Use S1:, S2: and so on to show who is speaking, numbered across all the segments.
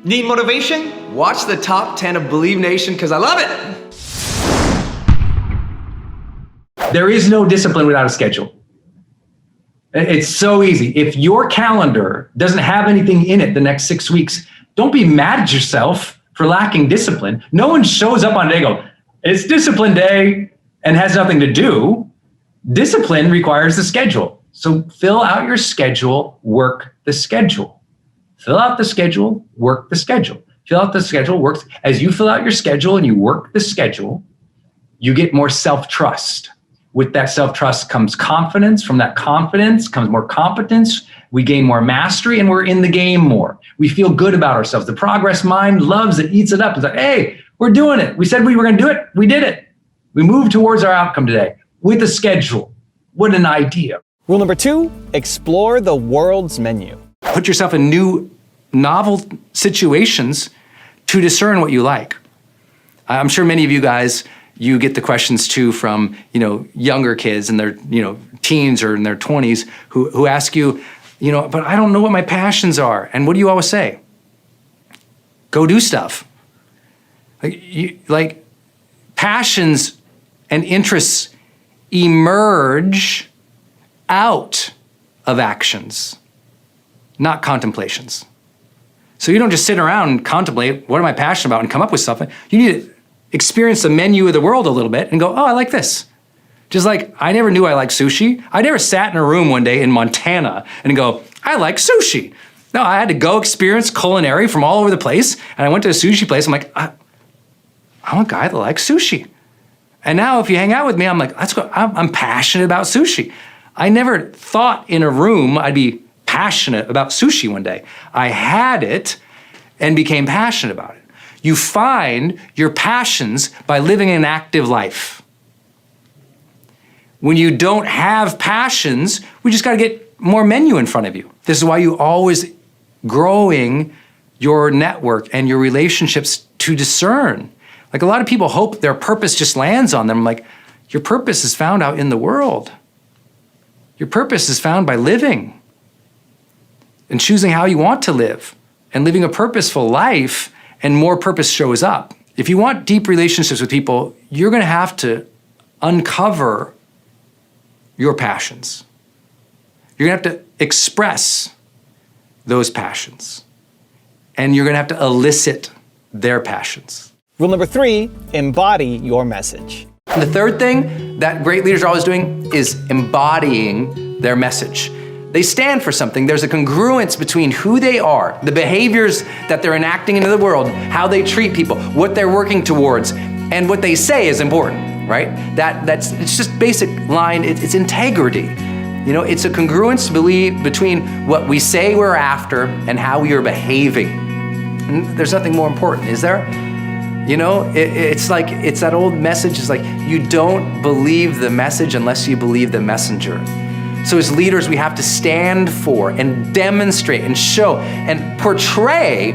S1: Need motivation?
S2: Watch the top 10 of Believe Nation because I love it.
S3: There is no discipline without a schedule. It's so easy. If your calendar doesn't have anything in it the next 6 weeks, don't be mad at yourself for lacking discipline. No one shows up on a day and go, it's discipline day, and has nothing to do. Discipline requires a schedule. So fill out your schedule, work the schedule. Fill out the schedule, work the schedule. Fill out the schedule, work. As you fill out your schedule and you work the schedule, you get more self-trust. With that self-trust comes confidence. From that confidence comes more competence. We gain more mastery and we're in the game more. We feel good about ourselves. The progress mind loves it, eats it up. It's like, hey, we're doing it. We said we were going to do it. We did it. We moved towards our outcome today with a schedule. What an idea.
S4: Rule number 2, explore the world's menu.
S2: Put yourself in new, novel situations to discern what you like. I'm sure many of you guys, you get the questions too from, younger kids in their, teens or in their 20s who ask you, but I don't know what my passions are. And what do you always say? Go do stuff. Like passions and interests emerge out of actions, not contemplations. So you don't just sit around and contemplate, what am I passionate about, and come up with something. You need to experience the menu of the world a little bit and go, oh, I like this. Just like I never knew I liked sushi. I never sat in a room one day in Montana and go, I like sushi. No, I had to go experience culinary from all over the place. And I went to a sushi place. I'm like, I'm a guy that likes sushi. And now if you hang out with me, I'm like, let's go. I'm passionate about sushi. I never thought in a room I'd be passionate about sushi one day. I had it and became passionate about it. You find your passions by living an active life. When you don't have passions, we just got to get more menu in front of you. This is why you always growing your network and your relationships to discern. Like a lot of people hope their purpose just lands on them. Like, your purpose is found out in the world. Your purpose is found by living and choosing how you want to live and living a purposeful life, and more purpose shows up. If you want deep relationships with people, you're going to have to uncover your passions. You're going to have to express those passions, and you're going to have to elicit their passions.
S4: Rule number 3, embody your message.
S2: And the third thing that great leaders are always doing is embodying their message. They stand for something. There's a congruence between who they are, the behaviors that they're enacting into the world, how they treat people, what they're working towards, and what they say is important, right? It's just basic line, it's integrity. It's a congruence between what we say we're after and how we are behaving. And there's nothing more important, is there? It's that old message, it's like, you don't believe the message unless you believe the messenger. So as leaders, we have to stand for and demonstrate and show and portray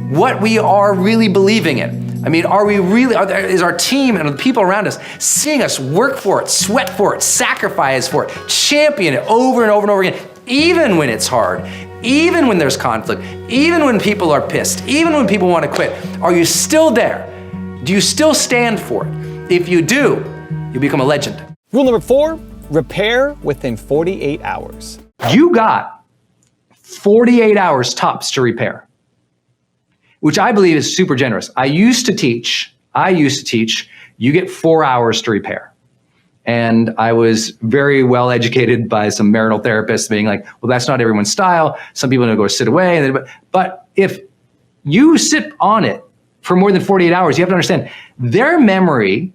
S2: what we are really believing in. I mean, is our team and the people around us seeing us work for it, sweat for it, sacrifice for it, champion it over and over and over again, even when it's hard, even when there's conflict, even when people are pissed, even when people want to quit? Are you still there? Do you still stand for it? If you do, you become a legend.
S4: Rule number 4, repair within 48 hours.
S2: You got 48 hours tops to repair, which I believe is super generous. I used to teach, you get 4 hours to repair. And I was very well educated by some marital therapists being like, well, that's not everyone's style. Some people don't go sit away. But if you sit on it for more than 48 hours, you have to understand their memory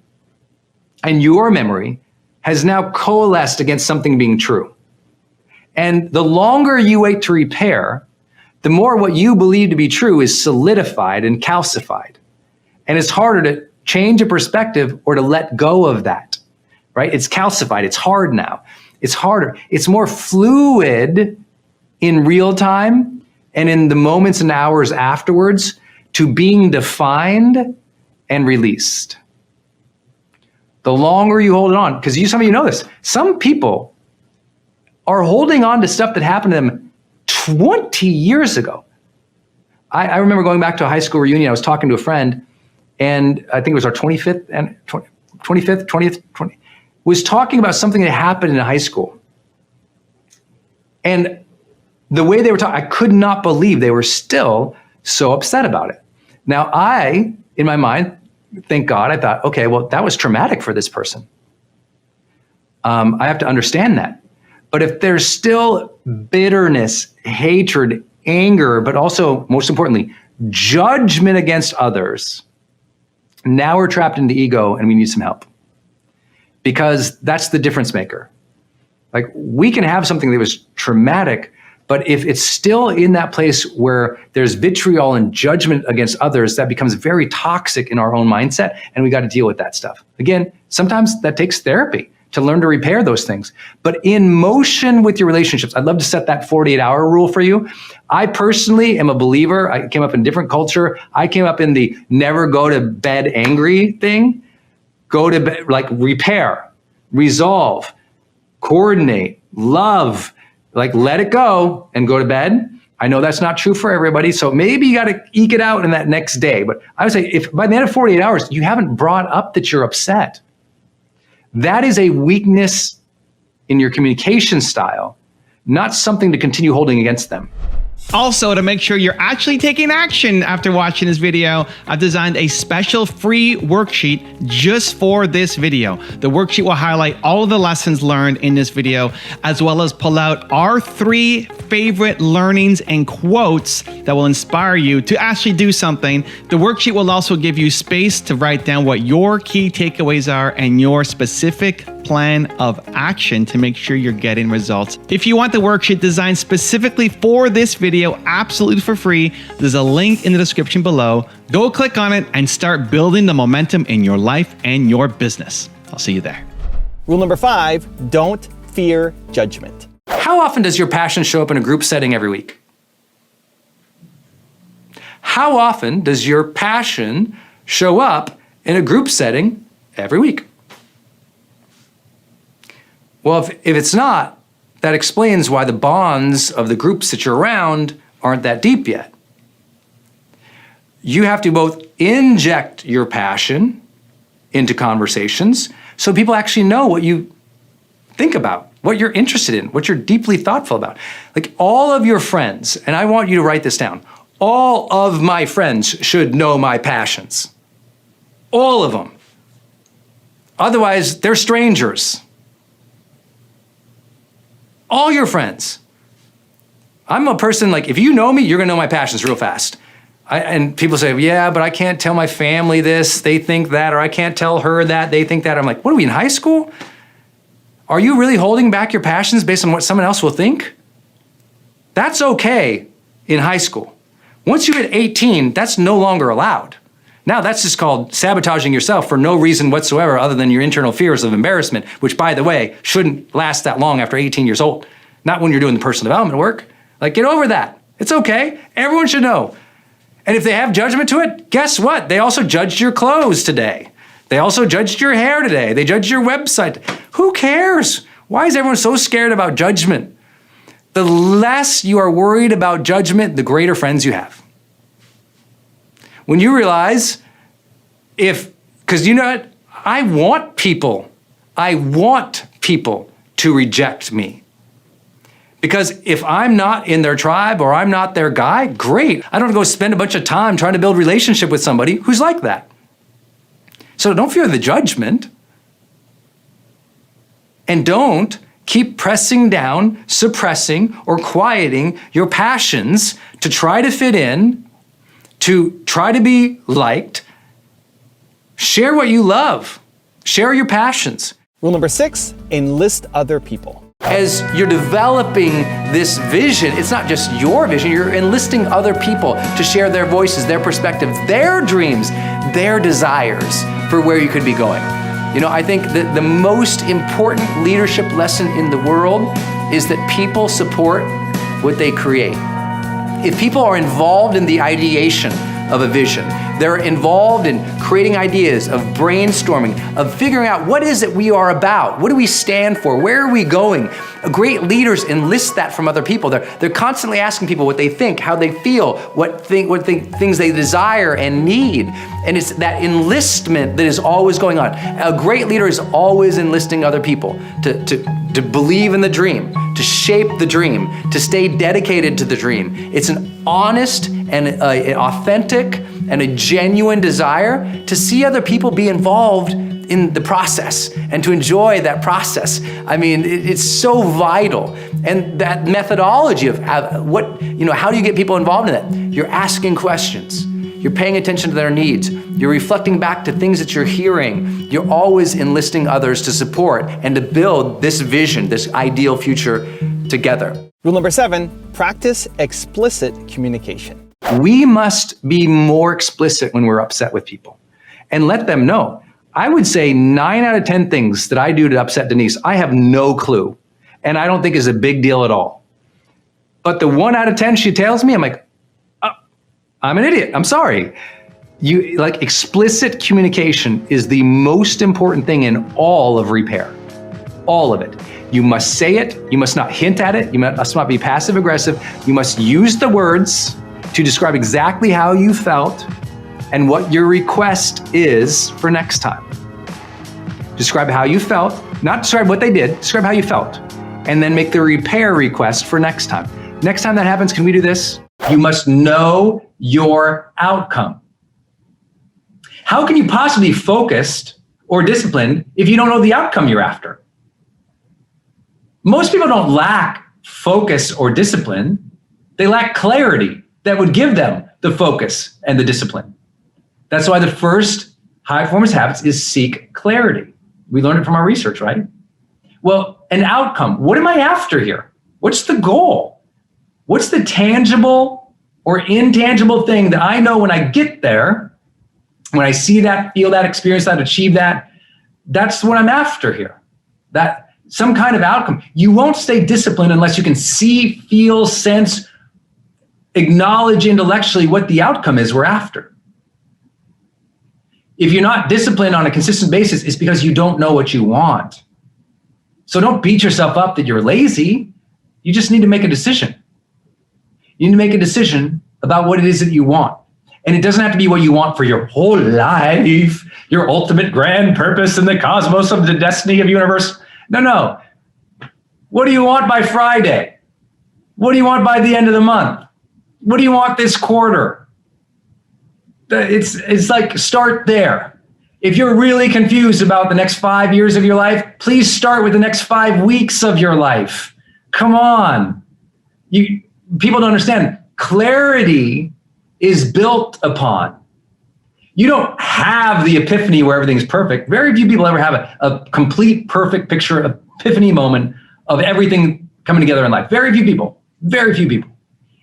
S2: and your memory has now coalesced against something being true. And the longer you wait to repair, the more what you believe to be true is solidified and calcified. And it's harder to change a perspective or to let go of that, right? It's calcified, it's hard now. It's harder. It's more fluid in real time and in the moments and hours afterwards to being defined and released. The longer you hold it on, because some of you know this, some people are holding on to stuff that happened to them 20 years ago. I remember going back to a high school reunion. I was talking to a friend, and I think it was our 20th, was talking about something that happened in high school. And the way they were talking, I could not believe they were still so upset about it. Now in my mind, thank God, I thought, okay, well, that was traumatic for this person. I have to understand that. But if there's still bitterness, hatred, anger, but also, most importantly, judgment against others, now we're trapped in the ego and we need some help. Because that's the difference maker. Like, we can have something that was traumatic, but if it's still in that place where there's vitriol and judgment against others, that becomes very toxic in our own mindset, and we got to deal with that stuff. Again, sometimes that takes therapy to learn to repair those things. But in motion with your relationships, I'd love to set that 48-hour rule for you. I personally am a believer. I came up in a different culture. I came up in the never go to bed angry thing. Go to bed, like, repair, resolve, coordinate, love, like, let it go and go to bed. I know that's not true for everybody, so maybe you got to eke it out in that next day. But I would say, if by the end of 48 hours, you haven't brought up that you're upset, that is a weakness in your communication style, not something to continue holding against them.
S1: Also, to make sure you're actually taking action after watching this video, I've designed a special free worksheet just for this video. The worksheet will highlight all of the lessons learned in this video, as well as pull out our 3 favorite learnings and quotes that will inspire you to actually do something. The worksheet will also give you space to write down what your key takeaways are and your specific plan of action to make sure you're getting results. If you want the worksheet designed specifically for this video, absolutely for free, there's a link in the description below. Go click on it and start building the momentum in your life and your business. I'll see you there.
S4: Rule number 5, don't fear judgment.
S2: How often does your passion show up in a group setting every week? How often does your passion show up in a group setting every week? Well, if it's not, that explains why the bonds of the groups that you're around aren't that deep yet. You have to both inject your passion into conversations so people actually know what you think about, what you're interested in, what you're deeply thoughtful about. Like, all of your friends, and I want you to write this down, all of my friends should know my passions. All of them. Otherwise, they're strangers. All your friends. I'm a person, like, if you know me, you're gonna know my passions real fast. And people say, yeah, but I can't tell my family this, they think that, or I can't tell her that, they think that. I'm like, what are we, in high school? Are you really holding back your passions based on what someone else will think? That's okay in high school. Once you hit 18, that's no longer allowed. Now that's just called sabotaging yourself for no reason whatsoever other than your internal fears of embarrassment, which, by the way, shouldn't last that long after 18 years old. Not when you're doing the personal development work. Like, get over that. It's okay. Everyone should know. And if they have judgment to it, guess what? They also judged your clothes today. They also judged your hair today. They judged your website. Who cares? Why is everyone so scared about judgment? The less you are worried about judgment, the greater friends you have. When you realize, because you know what? I want people to reject me. Because if I'm not in their tribe or I'm not their guy, great. I don't have to go spend a bunch of time trying to build a relationship with somebody who's like that. So don't fear the judgment. And don't keep pressing down, suppressing, or quieting your passions to try to fit in, to try to be liked. Share what you love. Share your passions.
S4: Rule number 6, enlist other people.
S2: As you're developing this vision, it's not just your vision, you're enlisting other people to share their voices, their perspectives, their dreams, their desires for where you could be going. You know, I think that the most important leadership lesson in the world is that people support what they create. If people are involved in the ideation, of a vision. They're involved in creating ideas, of brainstorming, of figuring out what is it we are about? What do we stand for? Where are we going? Great leaders enlist that from other people. They're constantly asking people what they think, how they feel, things they desire and need. And it's that enlistment that is always going on. A great leader is always enlisting other people to believe in the dream, to shape the dream, to stay dedicated to the dream. It's an honest and an authentic and a genuine desire to see other people be involved in the process and to enjoy that process. I mean, it's so vital. And that methodology of how do you get people involved in it? You're asking questions. You're paying attention to their needs. You're reflecting back to things that you're hearing. You're always enlisting others to support and to build this vision, this ideal future together.
S4: Rule number 7, practice explicit communication.
S3: We must be more explicit when we're upset with people and let them know. I would say 9 out of 10 things that I do to upset Denise, I have no clue. And I don't think is a big deal at all. But the 1 out of 10 she tells me, I'm like, oh, I'm an idiot. I'm sorry. Explicit communication is the most important thing in all of repair. All of it. You must say it. You must not hint at it. You must not be passive aggressive. You must use the words to describe exactly how you felt and what your request is for next time. Describe how you felt, not describe what they did, describe how you felt, and then make the repair request for next time. Next time that happens, can we do this? You must know your outcome. How can you possibly be focused or disciplined if you don't know the outcome you're after? Most people don't lack focus or discipline. They lack clarity that would give them the focus and the discipline. That's why the first high performance habits is seek clarity. We learned it from our research, right? Well, an outcome. What am I after here? What's the goal? What's the tangible or intangible thing that I know when I get there, when I see that, feel that, experience that, achieve that, that's what I'm after here. That some kind of outcome. You won't stay disciplined unless you can see, feel, sense, acknowledge intellectually what the outcome is we're after. If you're not disciplined on a consistent basis, it's because you don't know what you want. So don't beat yourself up that you're lazy. You just need to make a decision. You need to make a decision about what it is that you want. And it doesn't have to be what you want for your whole life, your ultimate grand purpose in the cosmos of the destiny of the universe. No. What do you want by Friday? What do you want by the end of the month? What do you want this quarter? It's like, start there. If you're really confused about the next 5 years of your life, please start with the next 5 weeks of your life. Come on. People don't understand. Clarity is built upon. You don't have the epiphany where everything's perfect. Very few people ever have a complete, perfect picture, epiphany moment of everything coming together in life. Very few people.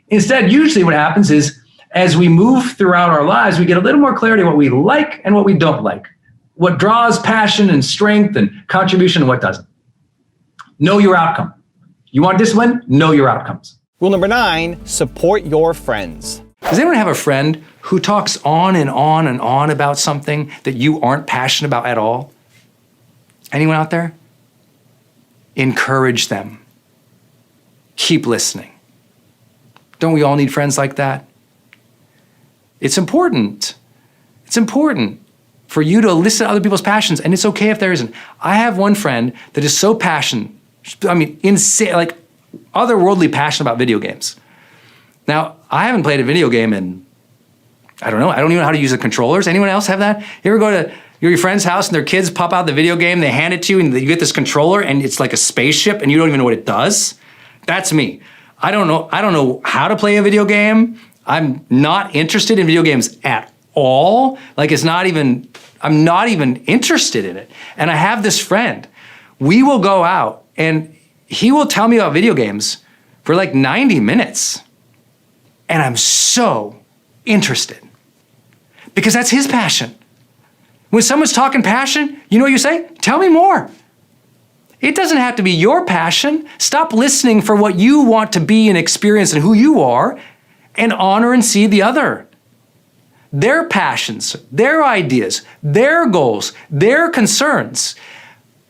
S3: Instead, usually what happens is, as we move throughout our lives, we get a little more clarity on what we like and what we don't like, what draws passion and strength and contribution and what doesn't. Know your outcome. You want discipline? Know your outcomes.
S4: Rule number 9, support your friends.
S2: Does anyone have a friend who talks on and on and on about something that you aren't passionate about at all? Anyone out there? Encourage them. Keep listening. Don't we all need friends like that? It's important. It's important for you to listen to other people's passions, and it's okay if there isn't. I have one friend that is so passionate, insane, like otherworldly passionate about video games. Now, I haven't played a video game in, I don't even know how to use the controllers. Anyone else have that? You ever go to your friend's house and their kids pop out the video game, they hand it to you, and you get this controller, and it's like a spaceship, and you don't even know what it does? That's me. I don't know how to play a video game. I'm not interested in video games at all. I'm not even interested in it. And I have this friend. We will go out and he will tell me about video games for like 90 minutes. And I'm so interested because that's his passion. When someone's talking passion, you know what you say? Tell me more. It doesn't have to be your passion. Stop listening for what you want to be and experience and who you are, and honor and see the other. their passions, their ideas, their goals, their concerns.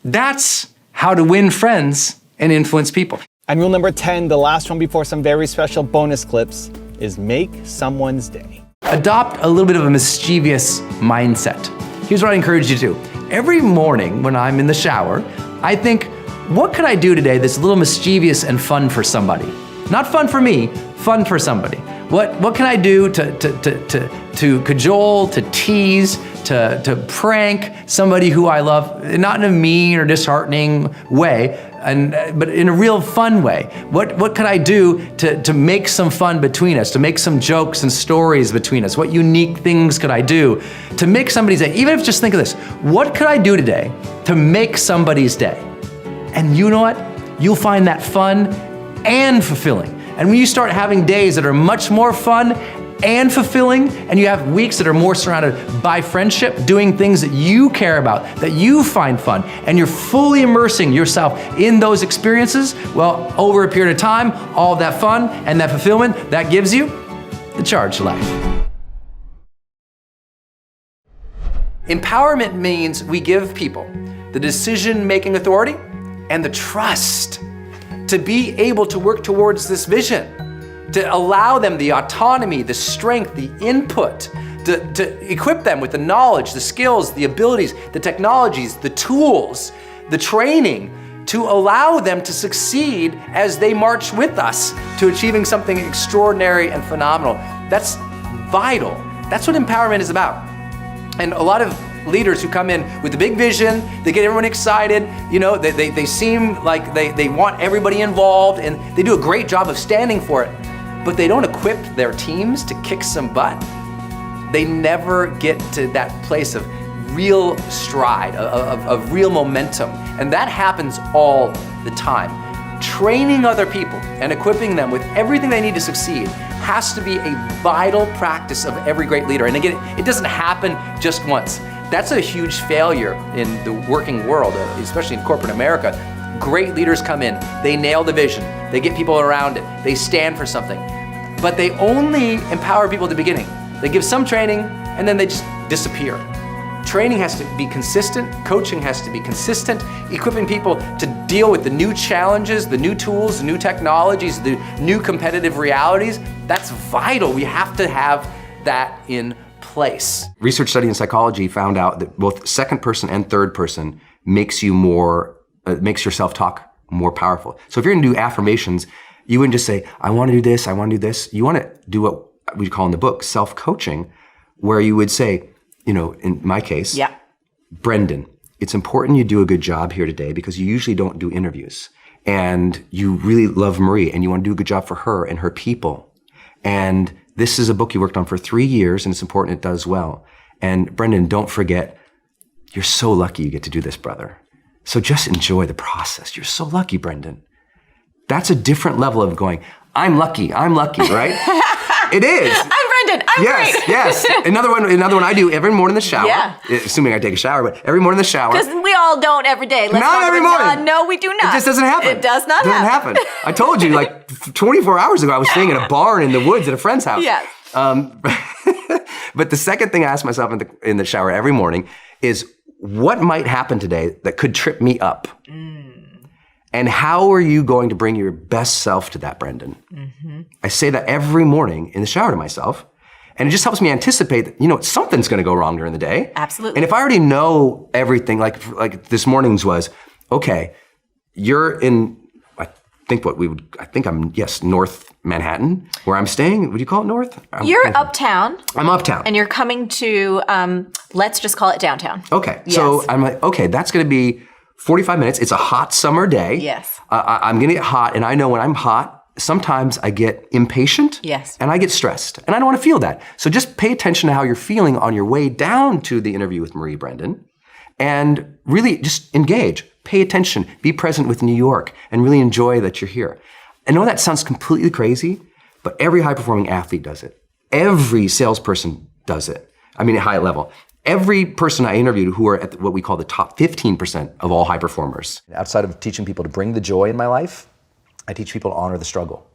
S2: That's how to win friends and influence people.
S4: And rule number 10, the last one before some very special bonus clips, is make someone's day.
S2: Adopt a little bit of a mischievous mindset. Here's what I encourage you to do. Every morning when I'm in the shower, I think, what could I do today that's a little mischievous and fun for somebody? Not fun for me, fun for somebody. What can I do to cajole, to tease, to prank somebody who I love, not in a mean or disheartening way, but in a real fun way? What can I do to make some fun between us, to make some jokes and stories between us? What unique things could I do to make somebody's day? Even if just think of this, what could I do today to make somebody's day? And you know what? You'll find that fun and fulfilling. And when you start having days that are much more fun and fulfilling, and you have weeks that are more surrounded by friendship, doing things that you care about, that you find fun, and you're fully immersing yourself in those experiences, well, over a period of time, all of that fun and that fulfillment, that gives you the charged life. Empowerment means we give people the decision-making authority and the trust to be able to work towards this vision, to allow them the autonomy, the strength, the input, to equip them with the knowledge, the skills, the abilities, the technologies, the tools, the training, to allow them to succeed as they march with us to achieving something extraordinary and phenomenal. That's vital. That's what empowerment is about. And a lot of leaders who come in with a big vision, they get everyone excited, they seem like they want everybody involved, and they do a great job of standing for it, but they don't equip their teams to kick some butt. They never get to that place of real stride, of real momentum, and that happens all the time. Training other people and equipping them with everything they need to succeed has to be a vital practice of every great leader. And again, it doesn't happen just once. That's a huge failure in the working world, especially in corporate America. Great leaders come in, they nail the vision, they get people around it, they stand for something, but they only empower people at the beginning. They give some training and then they just disappear. Training has to be consistent, coaching has to be consistent, equipping people to deal with the new challenges, the new tools, the new technologies, the new competitive realities. That's vital. We have to have that in place. Research study in psychology found out that both second person and third person makes you makes your self-talk more powerful. So if you're gonna do affirmations, you wouldn't just say, I wanna do this, I wanna do this. You wanna do what we call in the book self-coaching, where you would say, in my case, Brendon, it's important you do a good job here today because you usually don't do interviews. And you really love Marie and you wanna do a good job for her and her people. And this is a book you worked on for 3 years and it's important it does well. And Brendon, don't forget, you're so lucky you get to do this, brother. So just enjoy the process. You're so lucky, Brendon. That's a different level of going, I'm lucky, right? It is.
S5: I'm Brendon, I'm great.
S2: Yes. Another one I do every morning in the shower, assuming I take a shower, but every morning in the shower.
S5: Because we all don't every day.
S2: Not every morning.
S5: No, we do not.
S2: It just doesn't happen.
S5: It does not happen.
S2: I told you, 24 hours ago, I was staying in a barn in the woods at a friend's house.
S5: Yes.
S2: But the second thing I ask myself in the shower every morning is, what might happen today that could trip me up? And how are you going to bring your best self to that, Brendon? I say that every morning in the shower to myself, and it just helps me anticipate that, something's gonna go wrong during the day.
S5: Absolutely.
S2: And if I already know everything, like this morning's was, okay, you're in, I'm North Manhattan, where I'm staying. Would you call it North?
S5: You're uptown.
S2: I'm uptown.
S5: And you're coming to, let's just call it downtown.
S2: Okay,
S5: Yes.
S2: So I'm like, okay, that's gonna be 45 minutes. It's a hot summer day.
S5: Yes.
S2: I'm gonna get hot, and I know when I'm hot, sometimes I get impatient.
S5: Yes.
S2: And I get stressed, and I don't wanna feel that. So just pay attention to how you're feeling on your way down to the interview with Marie, Brendon, and really just engage. Pay attention, be present with New York, and really enjoy that you're here. I know that sounds completely crazy, but every high-performing athlete does it. Every salesperson does it. I mean, at high level. Every person I interviewed who are at what we call the top 15% of all high performers. Outside of teaching people to bring the joy in my life, I teach people to honor the struggle,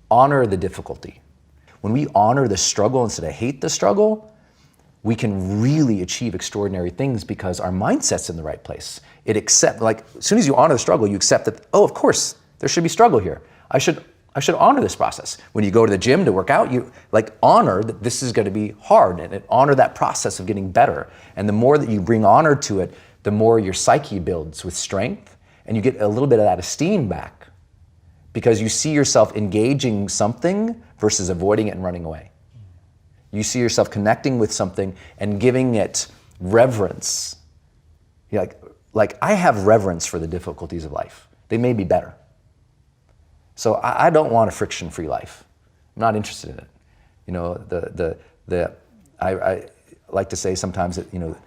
S2: honor the difficulty. When we honor the struggle instead of hate the struggle,
S6: we can really achieve extraordinary things because our mindset's in the right place. As soon as you honor the struggle, you accept that, oh, of course, there should be struggle here. I should honor this process. When you go to the gym to work out, you honor that this is going to be hard, and honor that process of getting better. And the more that you bring honor to it, the more your psyche builds with strength, and you get a little bit of that esteem back because you see yourself engaging something versus avoiding it and running away. You see yourself connecting with something and giving it reverence. You're like I have reverence for the difficulties of life. They may be better. So I don't want a friction-free life. I'm not interested in it. You know, I like to say sometimes that, you know,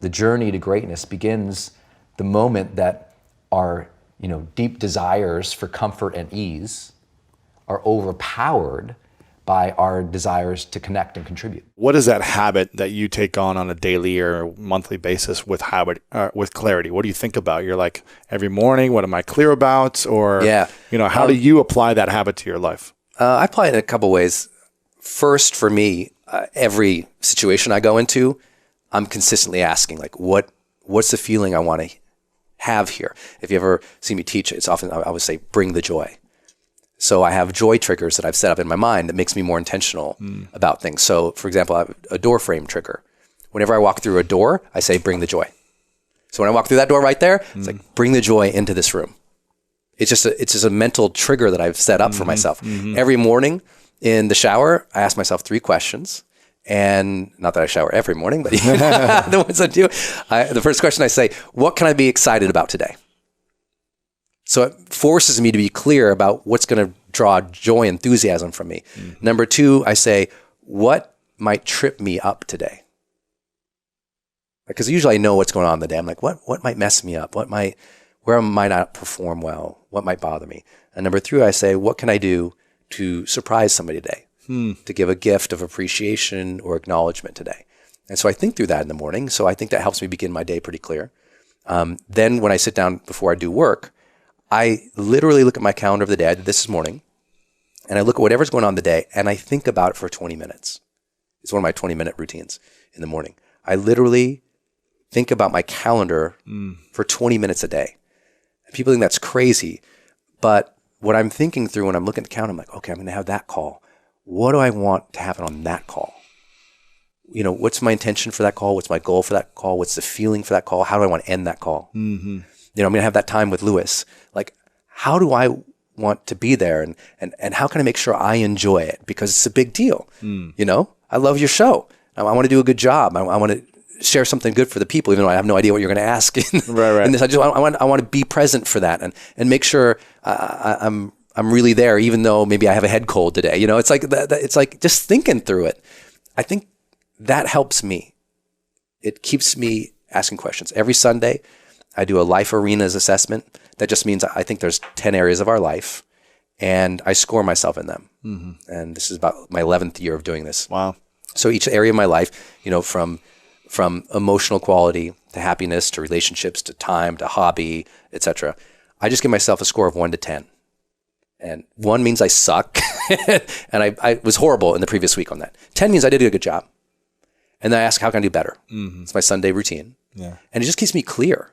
S6: the journey to greatness begins the moment that our, you know, deep desires for comfort and ease are overpowered by our desires to connect and contribute.
S7: What is that habit that you take on a daily or monthly basis with clarity? What do you think about? You're like, every morning, what am I clear about? Or, you know, how do you apply that habit to your life?
S2: I apply it in a couple ways. First, for me, every situation I go into, I'm consistently asking, like, what's the feeling I want to have here? If you ever see me teach, it's often, I would say, bring the joy. So I have joy triggers that I've set up in my mind that makes me more intentional about things. So, for example, I have a door frame trigger. Whenever I walk through a door, I say, bring the joy. So when I walk through that door right there, it's like, bring the joy into this room. It's just a mental trigger that I've set up for myself. Every morning in the shower, I ask myself 3 questions. And not that I shower every morning, but the ones I do, the first question I say, what can I be excited about today? So it forces me to be clear about what's going to draw joy, enthusiasm from me. Number 2, I say, what might trip me up today? Because usually I know what's going on in the day. I'm like, what might mess me up? Where I might not perform well? What might bother me? And number 3, I say, what can I do to surprise somebody today? To give a gift of appreciation or acknowledgement today. And so I think through that in the morning. So I think that helps me begin my day pretty clear. Then when I sit down before I do work, I literally look at my calendar of the day. I did this morning. And I look at whatever's going on in the day and I think about it for 20 minutes. It's one of my 20-minute routines in the morning. I literally think about my calendar for 20 minutes a day. And people think that's crazy. But what I'm thinking through when I'm looking at the calendar, I'm like, okay, I'm going to have that call. What do I want to happen on that call? You know, what's my intention for that call? What's my goal for that call? What's the feeling for that call? How do I want to end that call? You know, I'm going to have that time with Lewis. Like, how do I want to be there? And how can I make sure I enjoy it? Because it's a big deal. You know, I love your show. I want to do a good job. I want to share something good for the people, even though I have no idea what you're going to ask in this. I want to be present for that and make sure I'm really there, even though maybe I have a head cold today. You know, it's like it's like just thinking through it. I think that helps me. It keeps me asking questions. Every Sunday, I do a life arenas assessment. That just means I think there's 10 areas of our life, and I score myself in them. And this is about my 11th year of doing this.
S7: Wow.
S2: So each area of my life, you know, from emotional quality to happiness to relationships to time to hobby, etc. I just give myself a score of 1 to 10. And 1 means I suck, and I was horrible in the previous week on that. 10 means I did a good job. And then I ask, how can I do better? It's my Sunday routine. And it just keeps me clear.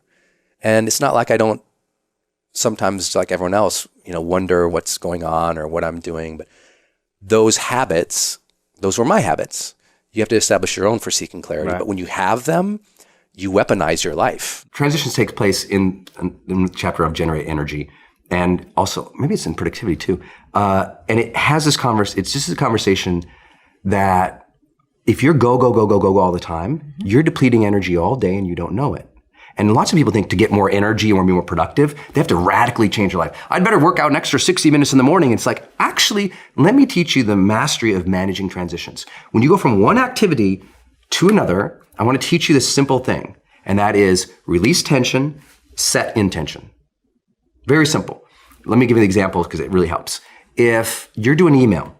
S2: And it's not like I don't sometimes, like everyone else, you know, wonder what's going on or what I'm doing. But those habits, those were my habits. You have to establish your own for seeking clarity. But when you have them, you weaponize your life.
S8: Transitions take place in the chapter of Generate Energy. And also, maybe it's in productivity too. And it has this it's just a conversation that if you're go all the time, you're depleting energy all day and you don't know it. And lots of people think to get more energy or be more productive, they have to radically change their life. I'd better work out an extra 60 minutes in the morning. It's like, actually, let me teach you the mastery of managing transitions. When you go from one activity to another, I want to teach you this simple thing. And that is release tension, set intention. Very simple. Let me give you the example because it really helps. If you're doing email,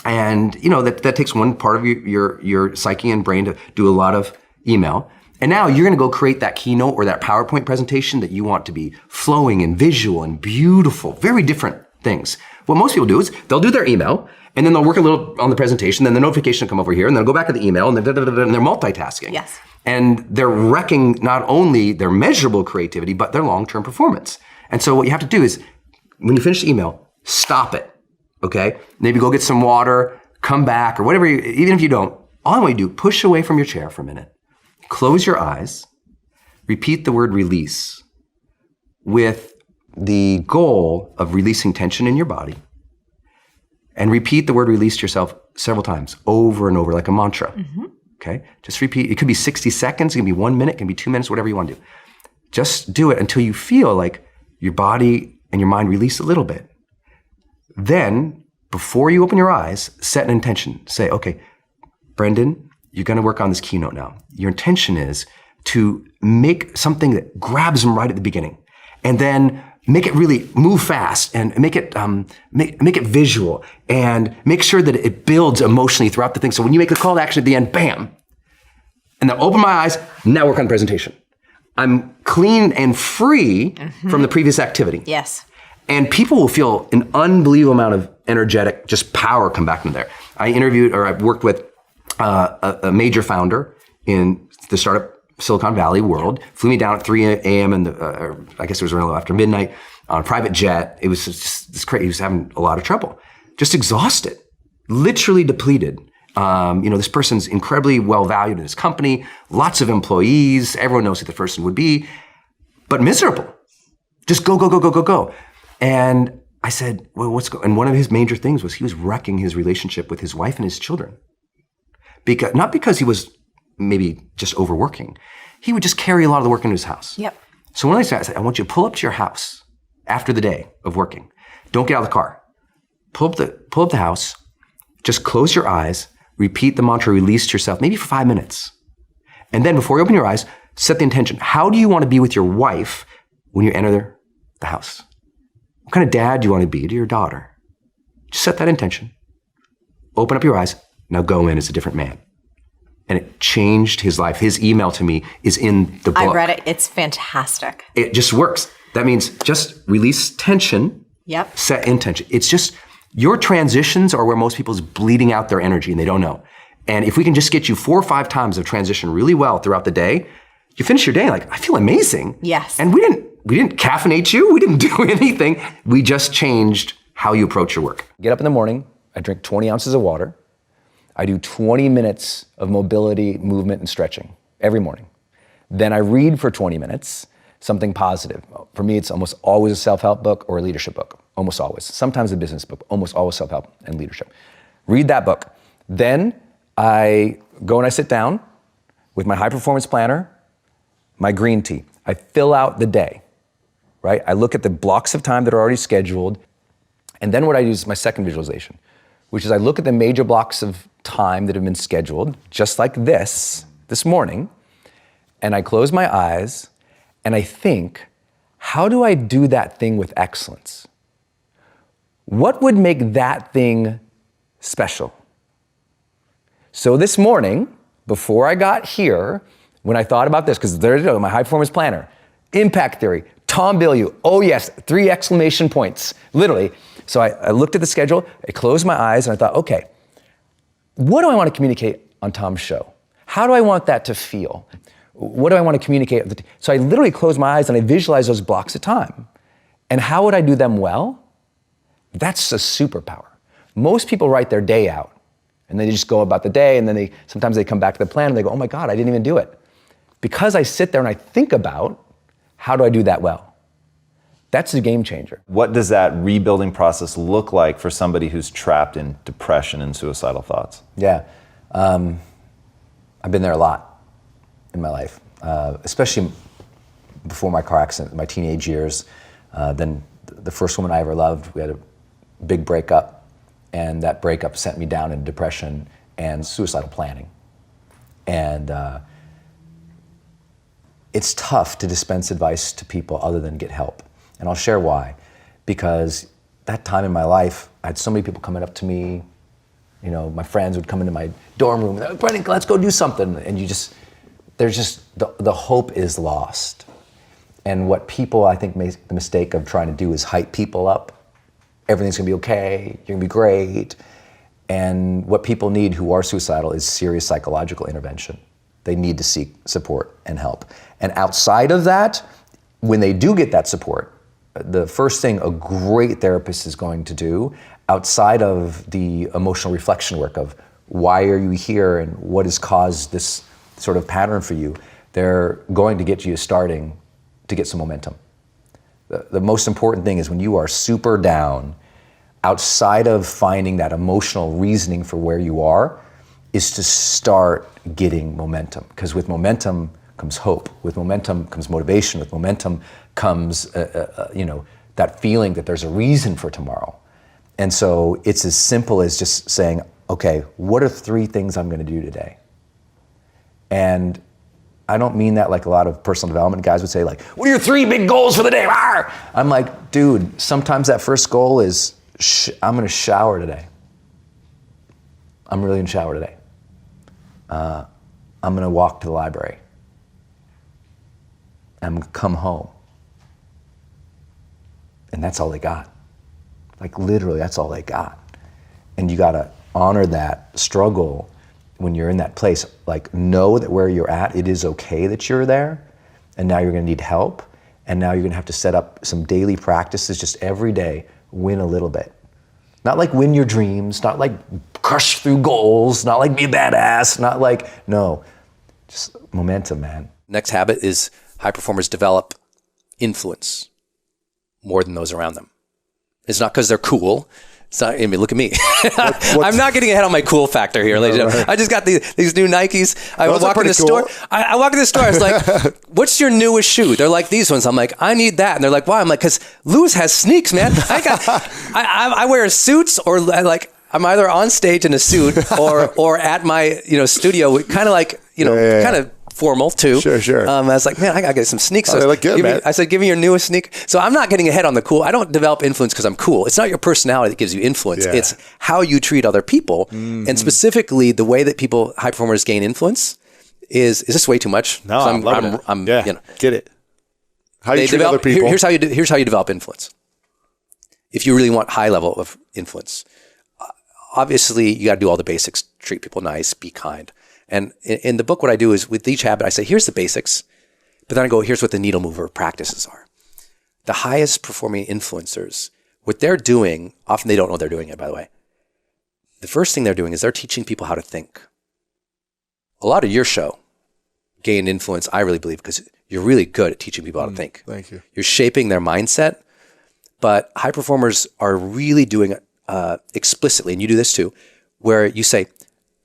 S8: and you know that takes one part of your psyche and brain to do a lot of email, and now you're going to go create that keynote or that PowerPoint presentation that you want to be flowing and visual and beautiful, very different things. What most people do is they'll do their email And then they'll work a little on the presentation, then the notification will come over here, and then they'll go back to the email, and, and they're multitasking.
S5: Yes.
S8: And they're wrecking not only their measurable creativity, but their long-term performance. And so what you have to do is, when you finish the email, stop it, okay? Maybe go get some water, come back, or whatever, even if you don't, all I want you to do, push away from your chair for a minute, close your eyes, repeat the word release with the goal of releasing tension in your body, and repeat the word release to yourself several times, over and over, like a mantra. Okay? Just repeat. It could be 60 seconds, it can be 1 minute, it can be 2 minutes, whatever you want to do. Just do it until you feel like your body and your mind release a little bit. Then, before you open your eyes, set an intention. Say, okay, Brendon, you're going to work on this keynote now. Your intention is to make something that grabs them right at the beginning, and then make it really move fast, and make it make it visual, and make sure that it builds emotionally throughout the thing. So when you make a call to action at the end, bam, and then open my eyes, now work on the presentation. I'm clean and free from the previous activity.
S5: Yes.
S8: And people will feel an unbelievable amount of energetic, just power come back into there. I worked with a major founder in the startup Silicon Valley world, flew me down at 3 a.m. I guess it was around after midnight on a private jet. It was just this crazy. He was having a lot of trouble, just exhausted, literally depleted. This person's incredibly well valued in his company, lots of employees, everyone knows who the person would be, but miserable. Just go. And I said, well, and one of his major things was he was wrecking his relationship with his wife and his children. Not because he was maybe just overworking. He would just carry a lot of the work into his house.
S5: Yep.
S8: So when I said, I want you to pull up to your house after the day of working. Don't get out of the car. Pull up the house, just close your eyes, repeat the mantra, release to yourself, maybe for 5 minutes. And then before you open your eyes, set the intention. How do you want to be with your wife when you enter the house? What kind of dad do you want to be to your daughter? Just set that intention. Open up your eyes. Now go in as a different man. And it changed his life. His email to me is in the book.
S5: I read it. It's fantastic.
S8: It just works. That means just release tension.
S5: Yep.
S8: Set intention. It's just, your transitions are where most people's bleeding out their energy and they don't know. And if we can just get you 4 or 5 times of transition really well throughout the day, you finish your day like, I feel amazing.
S5: Yes.
S8: And we didn't caffeinate you. We didn't do anything. We just changed how you approach your work.
S6: Get up in the morning. I drink 20 ounces of water. I do 20 minutes of mobility, movement, and stretching every morning. Then I read for 20 minutes, something positive. For me, it's almost always a self-help book or a leadership book, almost always. Sometimes a business book, almost always self-help and leadership. Read that book. Then I go and I sit down with my high-performance planner, my green tea. I fill out the day, right? I look at the blocks of time that are already scheduled, and then what I do is my second visualization, which is I look at the major blocks of time that have been scheduled, just like this morning, and I close my eyes and I think, how do I do that thing with excellence? What would make that thing special? So this morning, before I got here, when I thought about this, because there's my high performance planner, impact theory, Tom Bilyeu, oh yes, 3 exclamation points, literally. So I looked at the schedule, I closed my eyes, and I thought, okay, what do I want to communicate on Tom's show? How do I want that to feel? What do I want to communicate? So I literally closed my eyes and I visualized those blocks of time. And how would I do them well? That's a superpower. Most people write their day out and they just go about the day, and then sometimes they come back to the plan and they go, oh my God, I didn't even do it. Because I sit there and I think about, how do I do that well? That's a game changer.
S9: What does that rebuilding process look like for somebody who's trapped in depression and suicidal thoughts?
S6: Yeah, I've been there a lot in my life, especially before my car accident, my teenage years. Then the first woman I ever loved, we had a big breakup, and that breakup sent me down in depression and suicidal planning. And it's tough to dispense advice to people other than get help. And I'll share why. Because that time in my life, I had so many people coming up to me, my friends would come into my dorm room, and Brendon, let's go do something. And the hope is lost. And what people, I think, make the mistake of trying to do is hype people up. Everything's gonna be okay, you're gonna be great. And what people need who are suicidal is serious psychological intervention. They need to seek support and help. And outside of that, when they do get that support, the first thing a great therapist is going to do, outside of the emotional reflection work of why are you here and what has caused this sort of pattern for you, they're going to get you starting to get some momentum. The most important thing is when you are super down, outside of finding that emotional reasoning for where you are, is to start getting momentum. Because with momentum comes hope. With momentum comes motivation. With momentum comes, that feeling that there's a reason for tomorrow. And so it's as simple as just saying, okay, what are 3 things I'm going to do today? And I don't mean that like a lot of personal development guys would say, like, what are your 3 big goals for the day? Arr! I'm like, dude, sometimes that first goal is, I'm going to shower today. I'm really going to shower today. I'm going to walk to the library. I'm going to come home. And that's all they got. Like literally, that's all they got. And you got to honor that struggle when you're in that place. Like know that where you're at, it is okay that you're there. And now you're going to need help. And now you're going to have to set up some daily practices just every day, win a little bit. Not like win your dreams, not like crush through goals, not like be a badass, not like, no, just momentum, man.
S2: Next habit is high performers develop influence more than those around them. It's not because they're cool. It's not, I mean, look at me. I'm not getting ahead on my cool factor here, ladies and gentlemen. I just got these new Nikes. I walk in the store. I walk in the store. I was like, what's your newest shoe? They're like, these ones. I'm like, I need that. And they're like, why? I'm like, because Lewis has sneaks, man. I wear suits or like, I'm either on stage in a suit or at my, studio, kind of like, kind of formal too.
S7: Sure.
S2: I was like, man, I gotta get some sneaks. So
S7: they look good, man.
S2: I said, give me your newest sneak. So I'm not getting ahead on the cool. I don't develop influence because I'm cool. It's not your personality that gives you influence. Yeah. It's how you treat other people. Mm-hmm. And specifically the way that high performers gain influence is this way too much?
S7: No, I'm get it. How you treat other people.
S2: Here's how you develop influence. If you really want high level of influence, obviously you gotta do all the basics, treat people nice, be kind. And in the book, what I do is with each habit, I say, here's the basics, but then I go, here's what the needle mover practices are. The highest performing influencers, what they're doing, often they don't know they're doing it, by the way. The first thing they're doing is they're teaching people how to think. A lot of your show gained influence, I really believe, because you're really good at teaching people how to think.
S7: Thank you.
S2: You're shaping their mindset, but high performers are really doing it explicitly, and you do this too, where you say,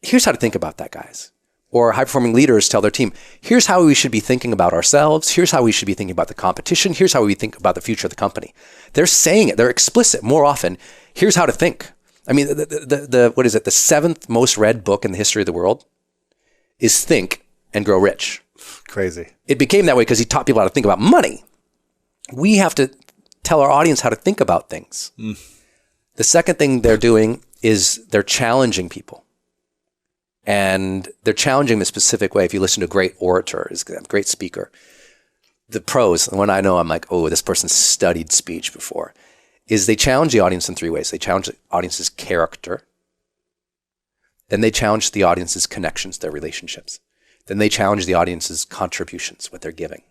S2: here's how to think about that, guys. Or high-performing leaders tell their team, here's how we should be thinking about ourselves. Here's how we should be thinking about the competition. Here's how we think about the future of the company. They're saying it. They're explicit more often. Here's how to think. I mean, what is it? The 7th most read book in the history of the world is Think and Grow Rich.
S7: Crazy.
S2: It became that way because he taught people how to think about money. We have to tell our audience how to think about things. The second thing they're doing is they're challenging people. And they're challenging in a specific way. If you listen to a great orator, a great speaker, the pros, the one I know, I'm like, oh, this person's studied speech before, is they challenge the audience in 3 ways. They challenge the audience's character. Then they challenge the audience's connections, their relationships. Then they challenge the audience's contributions, what they're giving.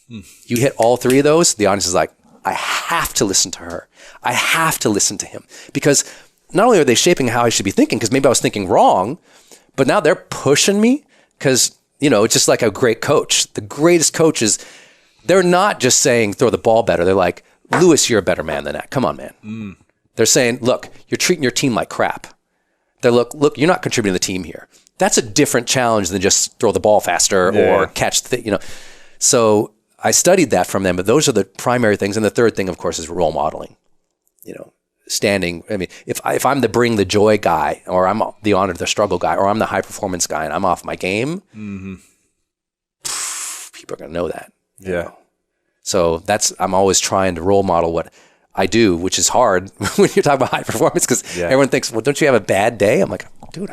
S2: You hit all 3 of those, the audience is like, I have to listen to her. I have to listen to him. Because not only are they shaping how I should be thinking, because maybe I was thinking wrong, but now they're pushing me because, it's just like a great coach. The greatest coaches, they're not just saying throw the ball better. They're like, Lewis, you're a better man than that. Come on, man. They're saying, look, you're treating your team like crap. They're look, you're not contributing to the team here. That's a different challenge than just throw the ball faster or catch So I studied that from them, but those are the primary things. And the third thing, of course, is role modeling. Standing. I mean, if I'm the bring the joy guy, or I'm the honor the struggle guy, or I'm the high performance guy, and I'm off my game, people are gonna know that.
S7: Yeah.
S2: So I'm always trying to role model what I do, which is hard when you're talking about high performance, because everyone thinks, well, don't you have a bad day? I'm like, dude,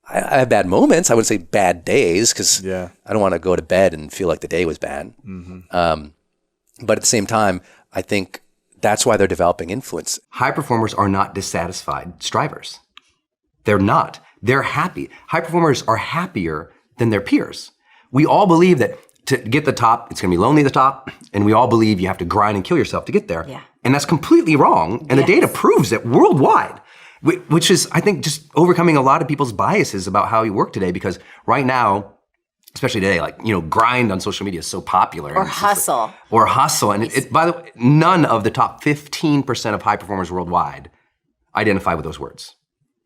S2: I have bad moments. I wouldn't say bad days, because I don't want to go to bed and feel like the day was bad. But at the same time, I think that's why they're developing influence.
S8: High performers are not dissatisfied strivers. They're not. They're happy. High performers are happier than their peers. We all believe that to get the top, it's gonna be lonely at the top, and we all believe you have to grind and kill yourself to get there.
S5: Yeah.
S8: And that's completely wrong, and the data proves it worldwide, which is, I think, just overcoming a lot of people's biases about how you work today, because right now, especially today, like, grind on social media is so popular.
S5: Or hustle.
S8: And it, by the way, none of the top 15% of high performers worldwide identify with those words.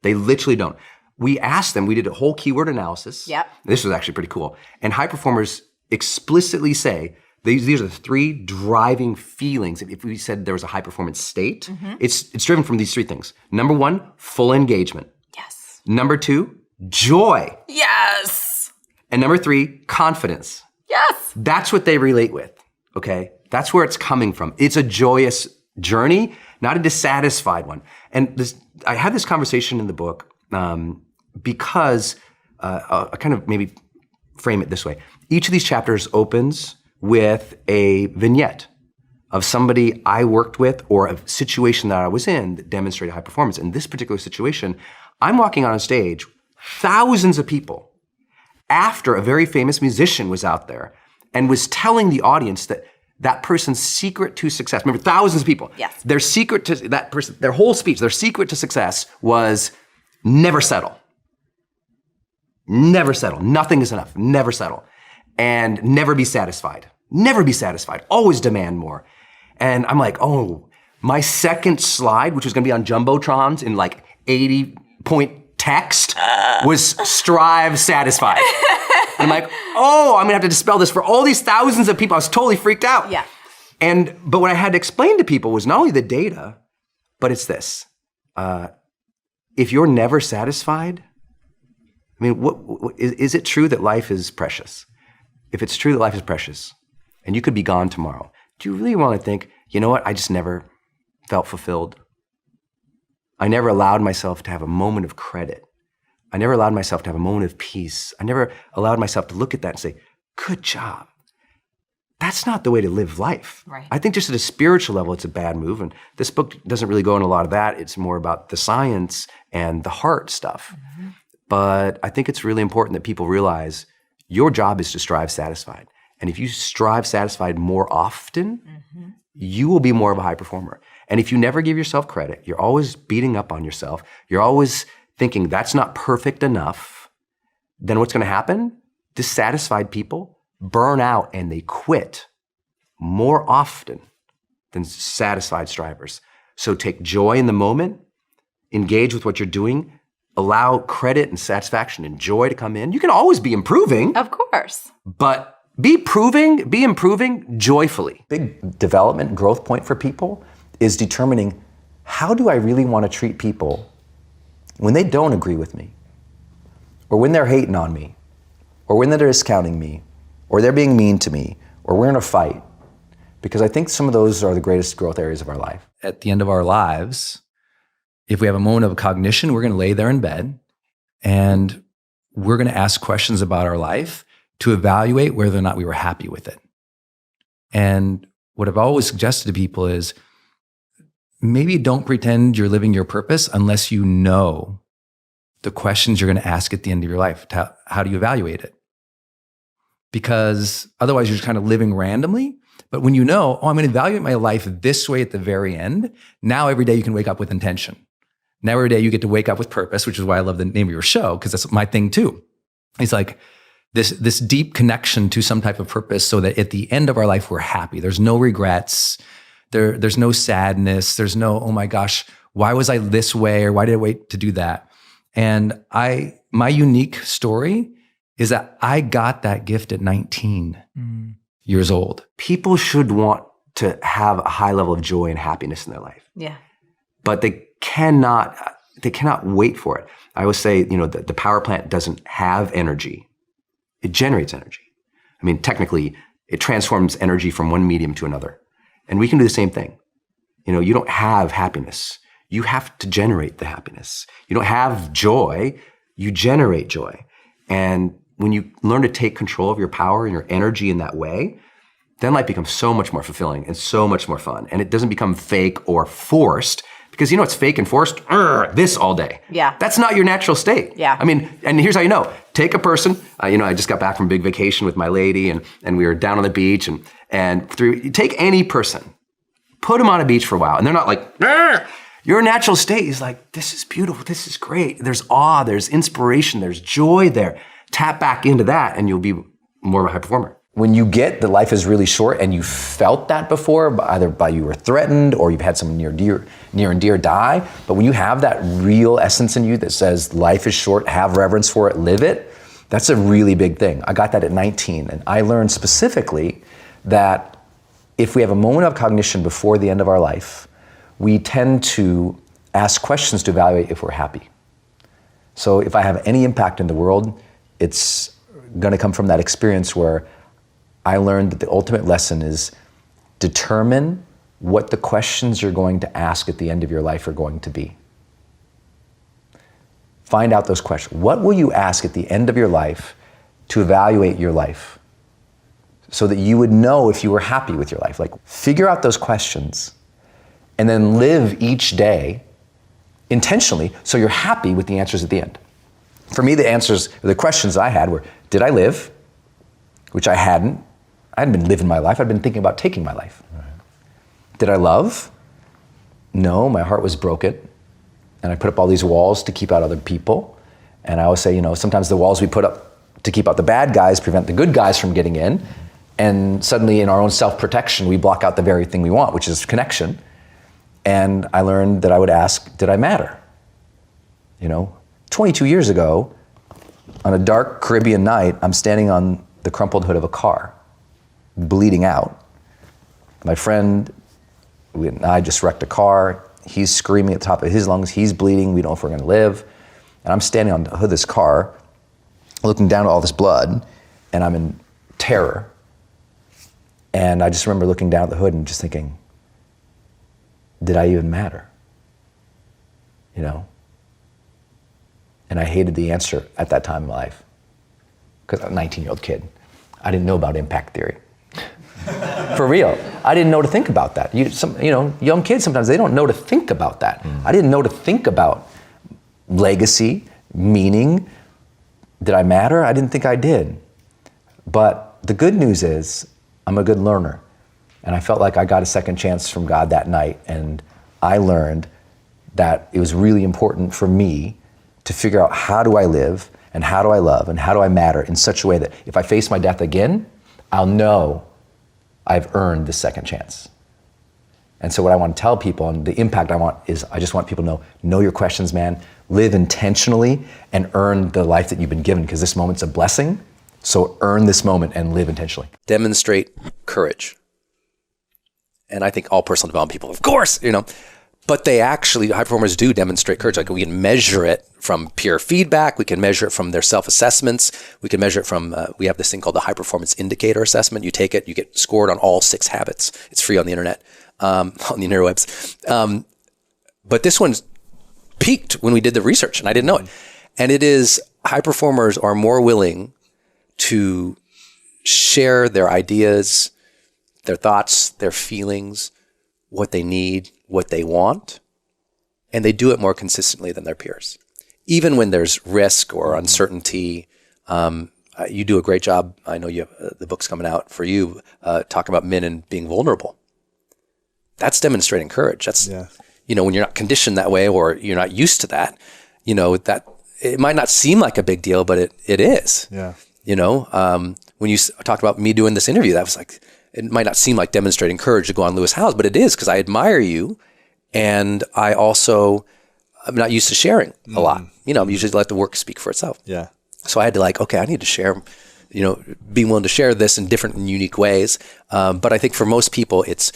S8: They literally don't. We asked them, we did a whole keyword analysis.
S5: Yep.
S8: This was actually pretty cool. And high performers explicitly say, these are the 3 driving feelings. If we said there was a high performance state, it's driven from these 3 things. Number 1, full engagement.
S5: Yes.
S8: Number 2, joy.
S5: Yes.
S8: And number 3, confidence.
S5: Yes.
S8: That's what they relate with, okay? That's where it's coming from. It's a joyous journey, not a dissatisfied one. And I had this conversation in the book because I'll kind of maybe frame it this way. Each of these chapters opens with a vignette of somebody I worked with or a situation that I was in that demonstrated high performance. In this particular situation, I'm walking on a stage, thousands of people, after a very famous musician was out there and was telling the audience that person's secret to success, remember, thousands of people,
S5: yes.
S8: Their secret to that person, their whole speech, their secret to success was never settle. Never settle. Nothing is enough. Never settle. And never be satisfied. Never be satisfied. Always demand more. And I'm like, oh, my second slide, which was gonna be on Jumbotrons in like 80-point text, was strive satisfied. And I'm like, oh, I'm gonna have to dispel this for all these thousands of people. I was totally freaked out.
S5: Yeah.
S8: But what I had to explain to people was not only the data, but it's this. If you're never satisfied, I mean, is it true that life is precious? If it's true that life is precious, and you could be gone tomorrow, do you really want to think, you know what, I just never felt fulfilled? I never allowed myself to have a moment of credit. I never allowed myself to have a moment of peace. I never allowed myself to look at that and say, good job. That's not the way to live life.
S5: Right.
S8: I think just at a spiritual level, it's a bad move. And this book doesn't really go into a lot of that. It's more about the science and the heart stuff. Mm-hmm. But I think it's really important that people realize your job is to strive satisfied. And if you strive satisfied more often, you will be more of a high performer. And if you never give yourself credit, you're always beating up on yourself, you're always thinking that's not perfect enough, then what's gonna happen? Dissatisfied people burn out and they quit more often than satisfied strivers. So take joy in the moment, engage with what you're doing, allow credit and satisfaction and joy to come in. You can always be improving.
S5: Of course.
S8: But be improving joyfully.
S6: Big development growth point for people is determining, how do I really want to treat people when they don't agree with me, or when they're hating on me, or when they're discounting me, or they're being mean to me, or we're in a fight? Because I think some of those are the greatest growth areas of our life.
S2: At the end of our lives, if we have a moment of cognition, we're going to lay there in bed and we're going to ask questions about our life to evaluate whether or not we were happy with it. And what I've always suggested to people is, maybe don't pretend you're living your purpose unless you know the questions you're going to ask at the end of your life. How do you evaluate it? Because otherwise you're just kind of living randomly. But when you know, I'm going to evaluate my life this way at the very end, now every day you can wake up with intention. Now every day you get to wake up with purpose, which is why I love the name of your show, because that's my thing too. It's like this deep connection to some type of purpose so that at the end of our life, we're happy. There's no regrets. There's no sadness. There's no, oh my gosh, why was I this way? Or why did I wait to do that? And my unique story is that I got that gift at 19 years old.
S8: People should want to have a high level of joy and happiness in their life.
S5: Yeah.
S8: But they cannot wait for it. I always say, the power plant doesn't have energy. It generates energy. I mean, technically, it transforms energy from one medium to another. And we can do the same thing. You don't have happiness. You have to generate the happiness. You don't have joy. You generate joy. And when you learn to take control of your power and your energy in that way, then life becomes so much more fulfilling and so much more fun. And it doesn't become fake or forced Because it's fake and forced, this all day.
S5: Yeah.
S8: That's not your natural state.
S5: Yeah.
S8: I mean, and here's how you know. Take a person, I just got back from a big vacation with my lady and we were down on the beach and take any person, put them on a beach for a while and they're not like, your natural state is like, this is beautiful, this is great. There's awe, there's inspiration, there's joy there. Tap back into that and you'll be more of a high performer.
S6: When you get that life is really short and you felt that before, either by you were threatened or you've had someone near and dear die, but when you have that real essence in you that says life is short, have reverence for it, live it, that's a really big thing. I got that at 19, and I learned specifically that if we have a moment of cognition before the end of our life, we tend to ask questions to evaluate if we're happy. So if I have any impact in the world, it's gonna come from that experience where I learned that the ultimate lesson is determine what the questions you're going to ask at the end of your life are going to be. Find out those questions. What will you ask at the end of your life to evaluate your life so that you would know if you were happy with your life? Like, figure out those questions and then live each day intentionally so you're happy with the answers at the end. For me, the questions I had were, did I live? Which I hadn't. I hadn't been living my life. I'd been thinking about taking my life. Right. Did I love? No, my heart was broken. And I put up all these walls to keep out other people. And I always say, sometimes the walls we put up to keep out the bad guys prevent the good guys from getting in. And suddenly in our own self-protection, we block out the very thing we want, which is connection. And I learned that I would ask, did I matter? 22 years ago, on a dark Caribbean night, I'm standing on the crumpled hood of a car, bleeding out. My friend, I just wrecked a car. He's screaming at the top of his lungs. He's bleeding. We don't know if we're going to live. And I'm standing on the hood of this car, looking down at all this blood, and I'm in terror. And I just remember looking down at the hood and just thinking, did I even matter? And I hated the answer at that time in my life. Because I'm a 19-year-old kid. I didn't know about impact theory. For real. I didn't know to think about that. Young kids sometimes, they don't know to think about that. I didn't know to think about legacy, meaning. Did I matter? I didn't think I did. But the good news is, I'm a good learner. And I felt like I got a second chance from God that night. And I learned that it was really important for me to figure out how do I live, and how do I love, and how do I matter in such a way that if I face my death again, I'll know I've earned the second chance. And so what I want to tell people, and the impact I want, is I just want people to know your questions, man. Live intentionally and earn the life that you've been given, because this moment's a blessing. So earn this moment and live intentionally.
S2: Demonstrate courage. And I think all personal development people, of course, but they actually, high performers do demonstrate courage. Like, we can measure it from peer feedback. We can measure it from their self-assessments. We can measure it from, we have this thing called the high performance indicator assessment. You take it, you get scored on all 6 habits. It's free on the internet, on the interwebs. But this one's peaked when we did the research, and I didn't know it. And it is, high performers are more willing to share their ideas, their thoughts, their feelings, what they need, what they want, and they do it more consistently than their peers. Even when there's risk or uncertainty, you do a great job. I know you have, the book's coming out for you, talking about men and being vulnerable. That's demonstrating courage. That's, when you're not conditioned that way or you're not used to that, that it might not seem like a big deal, but it is.
S7: Yeah.
S2: When you talked about me doing this interview, that was like, it might not seem like demonstrating courage to go on Lewis Howes, but it is, because I admire you. And I also, I'm not used to sharing a lot. I usually let the work speak for itself.
S7: Yeah.
S2: So I had to I need to share, being willing to share this in different and unique ways. But I think for most people, it's,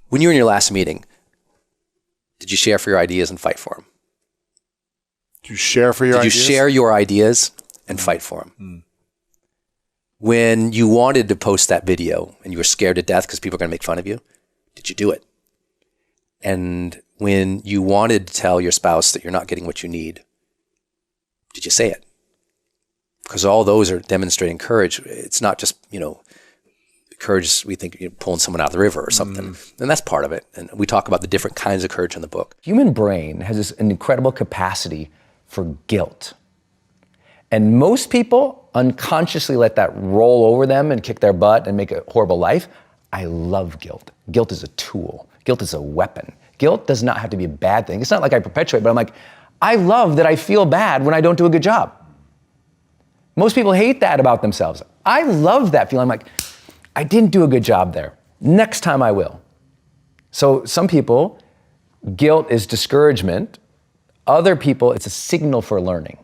S2: when you were in your last meeting, did you share for your ideas and fight for them?
S7: Did you share for your ideas?
S2: Did you share your ideas and fight for them? When you wanted to post that video and you were scared to death because people are going to make fun of you, did you do it? And when you wanted to tell your spouse that you're not getting what you need, did you say it? Because all those are demonstrating courage. It's not just,
S6: courage is, we think, pulling someone out of the river or something. And that's part of it. And we talk about the different kinds of courage in the book. Human brain has an incredible capacity for guilt. And most people unconsciously let that roll over them and kick their butt and make a horrible life. I love guilt. Guilt is a tool. Guilt is a weapon. Guilt does not have to be a bad thing. It's not like I perpetuate, but I'm like, I love that I feel bad when I don't do a good job. Most people hate that about themselves. I love that feeling. I'm like, I didn't do a good job there. Next time I will. So some people, guilt is discouragement. Other people, it's a signal for learning.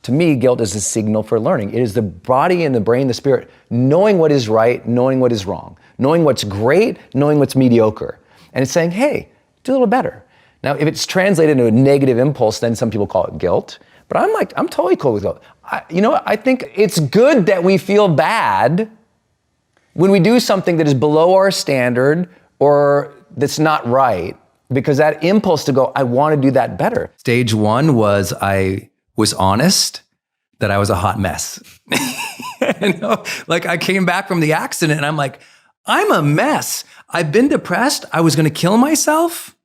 S6: To me, guilt is a signal for learning. It is the body and the brain, the spirit, knowing what is right, knowing what is wrong, knowing what's great, knowing what's mediocre. And it's saying, hey, do a little better. Now, if it's translated into a negative impulse, then some people call it guilt. But I'm totally cool with guilt. I think it's good that we feel bad when we do something that is below our standard or that's not right, because that impulse to go, I want to do that better. Stage one was I was honest that I was a hot mess. Like I came back from the accident and I'm like, I'm a mess. I've been depressed. I was going to kill myself.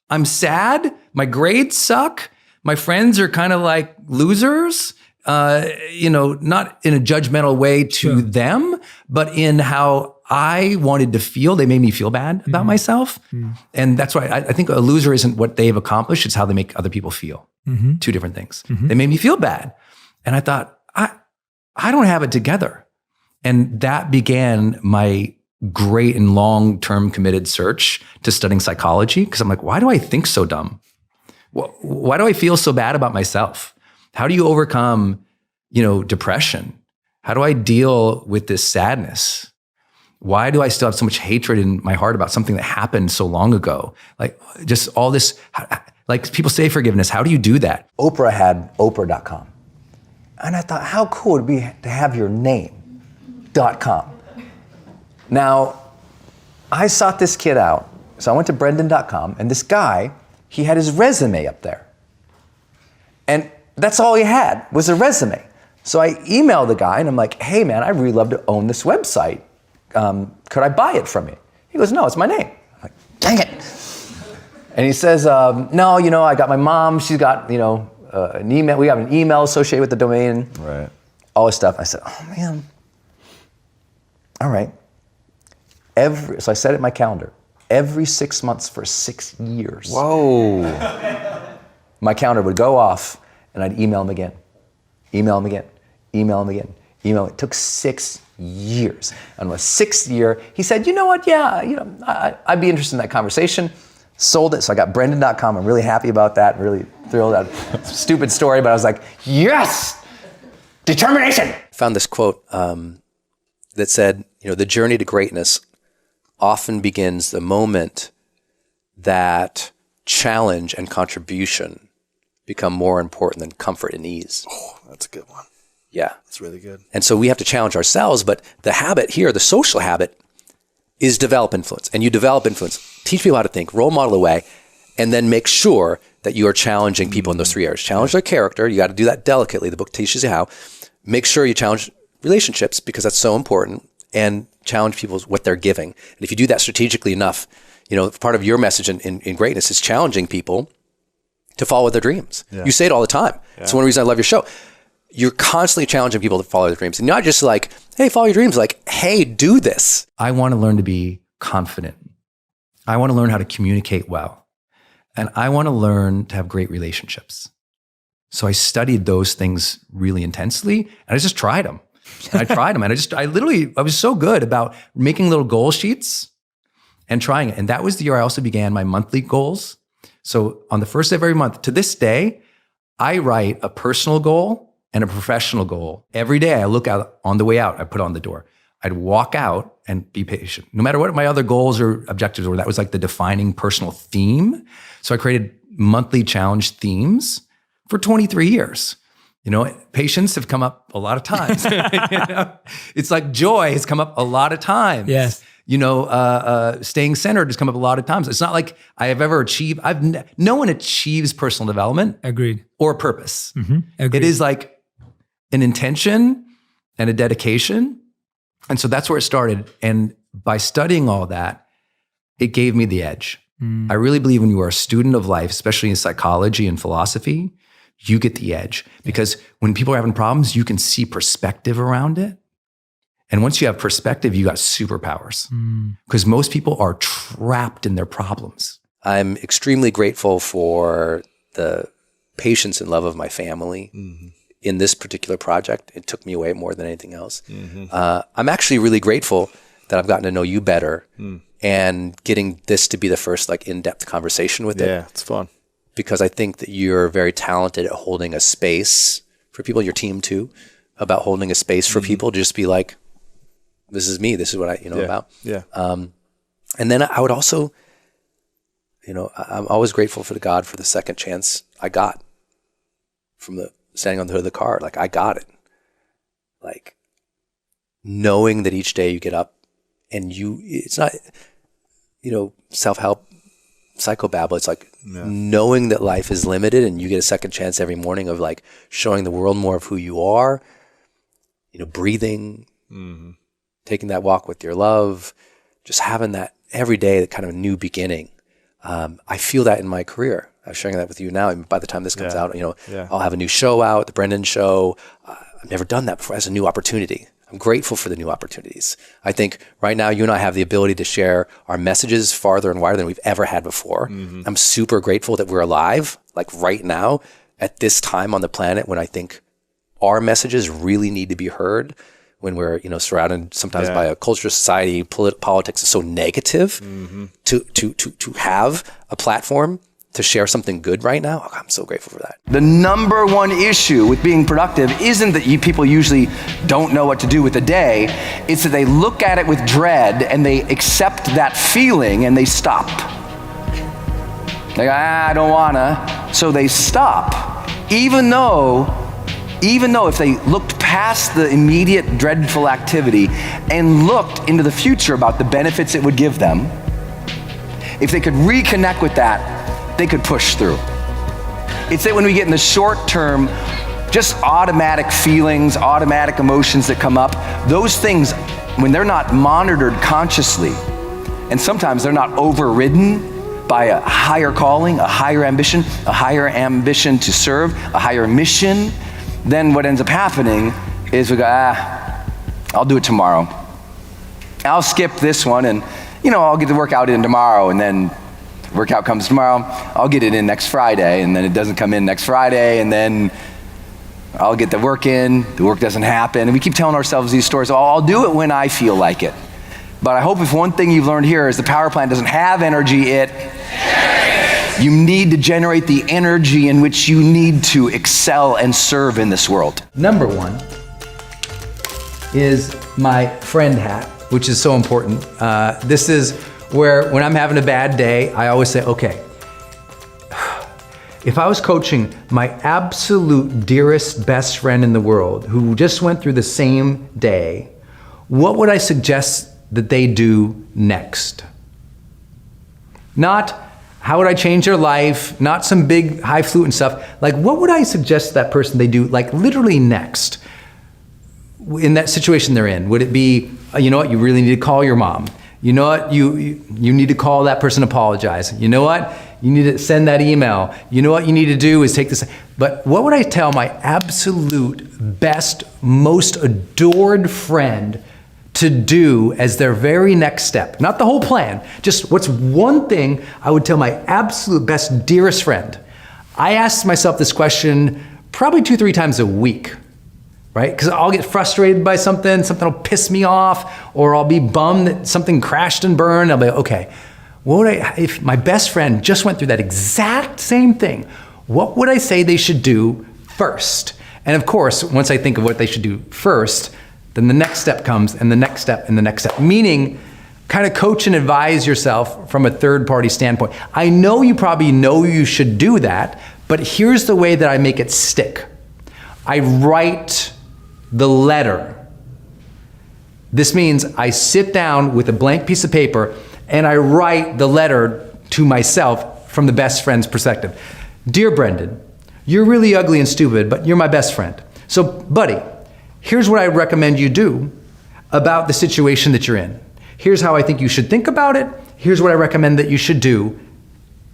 S6: I'm sad. My grades suck. My friends are kind of like losers, not in a judgmental way to them, but in how I wanted to feel. They made me feel bad about myself. And that's why I think a loser isn't what they've accomplished, it's how they make other people feel. Two different things. They made me feel bad. And I thought, I don't have it together. And that began my great and long-term committed search to studying psychology. Because I'm like, why do I think so dumb? Why do I feel so bad about myself? How do you overcome, depression? How do I deal with this sadness? Why do I still have so much hatred in my heart about something that happened so long ago? Like just all this, like people say forgiveness. How do you do that? Oprah had Oprah.com. And I thought, how cool would it be to have your name, .com. Now, I sought this kid out. So I went to Brendoncom, and this guy, he had his resume up there. And that's all he had was a resume. So I emailed the guy and I'm like, hey man, I'd really love to own this website. Could I buy it from you? He goes, no, it's my name. I'm like, dang it. And he says, no, I got my mom, she's got, an email, we have an email associated with the domain. Right. All this stuff. I said, oh man. All right. So I set it in my calendar. Every 6 months for 6 years. Whoa. My calendar would go off and I'd email him again. Email him again. Email him again. Email him. It took 6 years. And the 6th year, he said, you know what? Yeah, I'd be interested in that conversation. Sold it. So I got Brendon.com. I'm really happy about that. Really thrilled. Stupid story, but I was like, yes! Determination! I found this quote that said, the journey to greatness often begins the moment that challenge and contribution become more important than comfort and ease.
S7: Oh, that's a good one.
S6: Yeah.
S7: That's really good.
S6: And so we have to challenge ourselves, but the habit here, the social habit, is develop influence. And you develop influence, teach people how to think, role model the way, and then make sure that you are challenging people in those 3 areas. Challenge their character. You got to do that delicately. The book teaches you how. Make sure you challenge relationships because that's so important, and challenge people what they're giving. And if you do that strategically enough, part of your message in greatness is challenging people to follow their dreams. Yeah. You say it all the time. It's one reason I love your show. You're constantly challenging people to follow their dreams. And not just like, hey, follow your dreams. Like, hey, do this. I want to learn to be confident. I want to learn how to communicate well. And I want to learn to have great relationships. So I studied those things really intensely, and I just tried them. And I tried them. And I was so good about making little goal sheets and trying it. And that was the year I also began my monthly goals. So on the first day of every month, to this day, I write a personal goal and a professional goal. Every day I look out on the way out, I put on the door. I'd walk out and be patient. No matter what my other goals or objectives were, that was like the defining personal theme. So I created monthly challenge themes for 23 years. Patience have come up a lot of times. It's like joy has come up a lot of times. Yes. Staying centered has come up a lot of times. It's not like I have ever achieved. No one achieves personal development. Agreed. Or purpose. Mm-hmm. Agreed. It is like an intention and a dedication
S2: And so that's where it started. And by studying all that, it gave me the edge. I really believe when you are a student of life, especially in psychology and philosophy, you get the edge. Because when people are having problems, you can see perspective around it. And once you have perspective, you got superpowers. Because most people are trapped in their problems.
S6: I'm extremely grateful for the patience and love of my family in this particular project. It took me away more than anything else. I'm actually really grateful that I've gotten to know you better and getting this to be the first like in-depth conversation with it.
S7: Yeah, it's fun.
S6: Because I think that you're very talented at holding a space for people, your team too, about holding a space for people to just be like, this is me, this is what I, about.
S7: Yeah.
S6: And then I would also, I'm always grateful for God for the second chance I got from the standing on the hood of the car. Like I got it. Like knowing that each day you get up and it's not, self-help psychobabble. It's like knowing that life is limited and you get a second chance every morning of like showing the world more of who you are, breathing, taking that walk with your love, just having that every day, that kind of new beginning. I feel that in my career. I'm sharing that with you now. And by the time this comes out, I'll have a new show out, the Brendon Show. I've never done that before as a new opportunity. I'm grateful for the new opportunities. I think right now you and I have the ability to share our messages farther and wider than we've ever had before. I'm super grateful that we're alive, like right now, at this time on the planet when I think our messages really need to be heard, when we're surrounded sometimes by a culture, society, politics is so negative. To have a platform to share something good right now, I'm so grateful for that.
S2: The number one issue with being productive isn't that people usually don't know what to do with the day. It's that they look at it with dread and they accept that feeling and they stop. They go, I don't wanna. So they stop. Even though if they looked past the immediate dreadful activity and looked into the future about the benefits it would give them, if they could reconnect with that, they could push through. It's that when we get in the short term, just automatic feelings, automatic emotions that come up, those things, when they're not monitored consciously, and sometimes they're not overridden by a higher calling, a higher ambition to serve, a higher mission, then what ends up happening is we go, I'll do it tomorrow. I'll skip this one and, I'll get the workout in tomorrow, and then workout comes tomorrow, I'll get it in next Friday, and then it doesn't come in next Friday, and then I'll get the work in, the work doesn't happen, and we keep telling ourselves these stories, I'll do it when I feel like it. But I hope if one thing you've learned here is the power plant doesn't have energy, you need to generate the energy in which you need to excel and serve in this world.
S10: Number one is my friend hat, which is so important. This is where when I'm having a bad day, I always say, okay, if I was coaching my absolute dearest best friend in the world who just went through the same day, what would I suggest that they do next? Not how would I change their life, not some big highfalutin stuff. Like, what would I suggest that person they do, like literally next in that situation they're in? Would it be, you know what, you really need to call your mom. You know what, you need to call that person, apologize. You know what, you need to send that email. You know what you need to do is take this. But what would I tell my absolute best, most adored friend to do as their very next step? Not the whole plan, just what's one thing I would tell my absolute best, dearest friend? I ask myself this question probably 2-3 times a week. Right? Because I'll get frustrated by something will piss me off, or I'll be bummed that something crashed and burned. I'll be like, okay, what would if my best friend just went through that exact same thing, what would I say they should do first? And of course, once I think of what they should do first, then the next step comes, and the next step, and the next step. Meaning, kind of coach and advise yourself from a third-party standpoint. I know you probably know you should do that, but here's the way that I make it stick. I write the letter. This means I sit down with a blank piece of paper and I write the letter to myself from the best friend's perspective. Dear Brendon, you're really ugly and stupid, but you're my best friend. So buddy, here's what I recommend you do. about the situation that you're in. Here's how I think you should think about it. Here's what I recommend that you should do.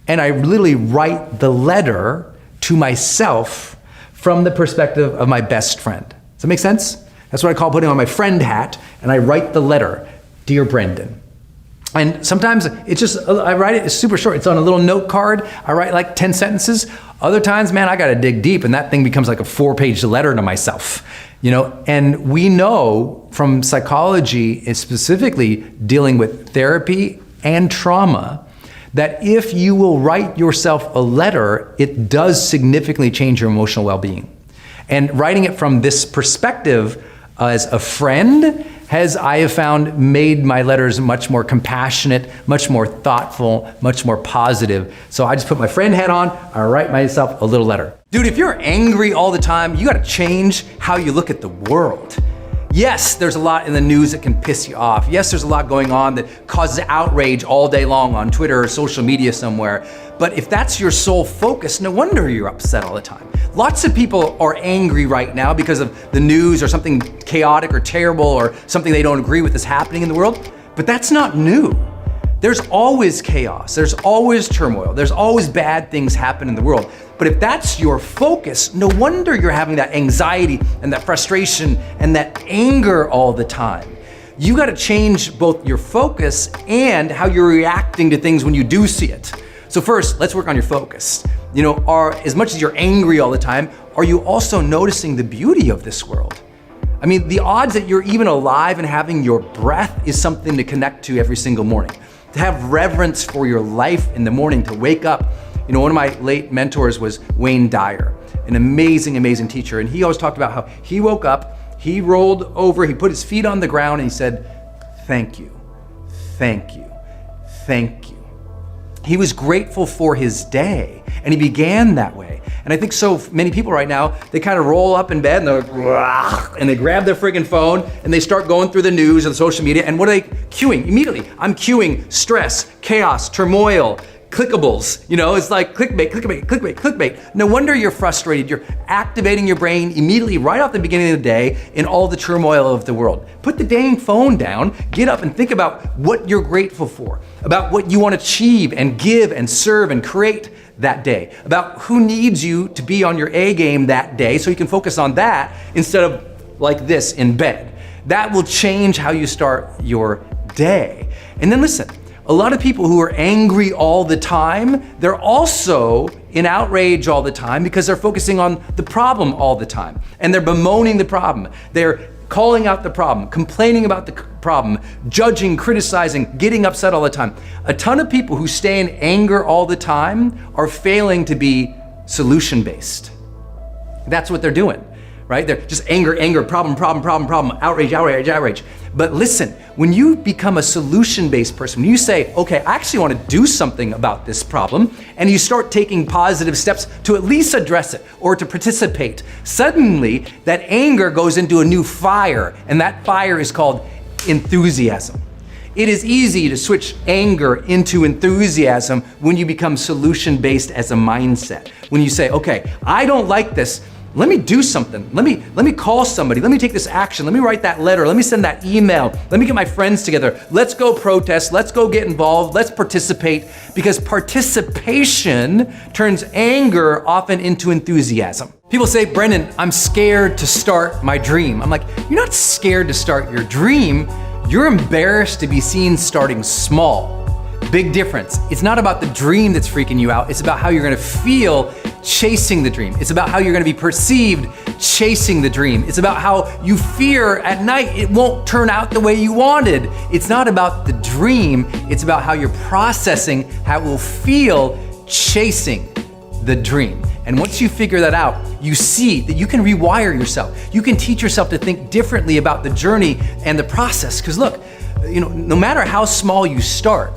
S10: And I literally write the letter to myself from the perspective of my best friend. Does that make sense? That's what I call putting on my friend hat, and I write the letter, Dear Brendon. And sometimes it's just, I write it, it's super short. It's on a little note card. I write like 10 sentences. Other times, man, I gotta dig deep, and that thing becomes like a 4-page letter to myself. And we know from psychology, specifically dealing with therapy and trauma, that if you will write yourself a letter, it does significantly change your emotional well-being. And writing it from this perspective as a friend has, I have found, made my letters much more compassionate, much more thoughtful, much more positive. So I just put my friend hat on, I write myself a little letter. Dude, if you're angry all the time, you gotta change how you look at the world. Yes, there's a lot in the news that can piss you off. Yes, there's a lot going on that causes outrage all day long on Twitter or social media somewhere. But if that's your sole focus, no wonder you're upset all the time. Lots of people are angry right now because of the news or something chaotic or terrible or something they don't agree with is happening in the world. But that's not new. There's always chaos. There's always turmoil. There's always bad things happen in the world. But if that's your focus, no wonder you're having that anxiety and that frustration and that anger all the time. You got to change both your focus and how you're reacting to things when you do see it. So first, let's work on your focus. As much as you're angry all the time, are you also noticing the beauty of this world? I mean, the odds that you're even alive and having your breath is something to connect to every single morning. To have reverence for your life in the morning, to wake up. One of my late mentors was Wayne Dyer, an amazing, amazing teacher. And he always talked about how he woke up, he rolled over, he put his feet on the ground and he said, thank you, thank you, thank you. He was grateful for his day, and he began that way. And I think so many people right now, they kind of roll up in bed and they're like, and they grab their friggin' phone and they start going through the news and social media. And what are they queuing? Immediately, I'm queuing stress, chaos, turmoil, clickables. It's like clickbait, clickbait, clickbait, clickbait. No wonder you're frustrated. You're activating your brain immediately right off the beginning of the day in all the turmoil of the world. Put the dang phone down, get up and think about what you're grateful for, about what you want to achieve and give and serve and create that day, about who needs you to be on your A game that day so you can focus on that instead of like this in bed. That will change how you start your day. And then listen, a lot of people who are angry all the time, they're also in outrage all the time because they're focusing on the problem all the time. And they're bemoaning the problem. They're calling out the problem, complaining about the problem, judging, criticizing, getting upset all the time. A ton of people who stay in anger all the time are failing to be solution-based. That's what they're doing, right? They're just anger, problem, outrage, outrage, outrage. But listen, when you become a solution-based person, when you say, okay, I actually want to do something about this problem, and you start taking positive steps to at least address it or to participate, suddenly that anger goes into a new fire, and that fire is called enthusiasm. It is easy to switch anger into enthusiasm when you become solution-based as a mindset. When you say, okay, I don't like this, let me do something. Let me call somebody. Let me take this action. Let me write that letter. Let me send that email. Let me get my friends together. Let's go protest. Let's go get involved. Let's participate, because participation turns anger often into enthusiasm. People say, Brendon, I'm scared to start my dream. I'm like, you're not scared to start your dream. You're embarrassed to be seen starting small. Big difference. It's not about the dream that's freaking you out. It's about how you're gonna feel chasing the dream. It's about how you're gonna be perceived chasing the dream. It's about how you fear at night it won't turn out the way you wanted. It's not about the dream. It's about how you're processing how it will feel chasing the dream. And once you figure that out, you see that you can rewire yourself. You can teach yourself to think differently about the journey and the process. Because look, no matter how small you start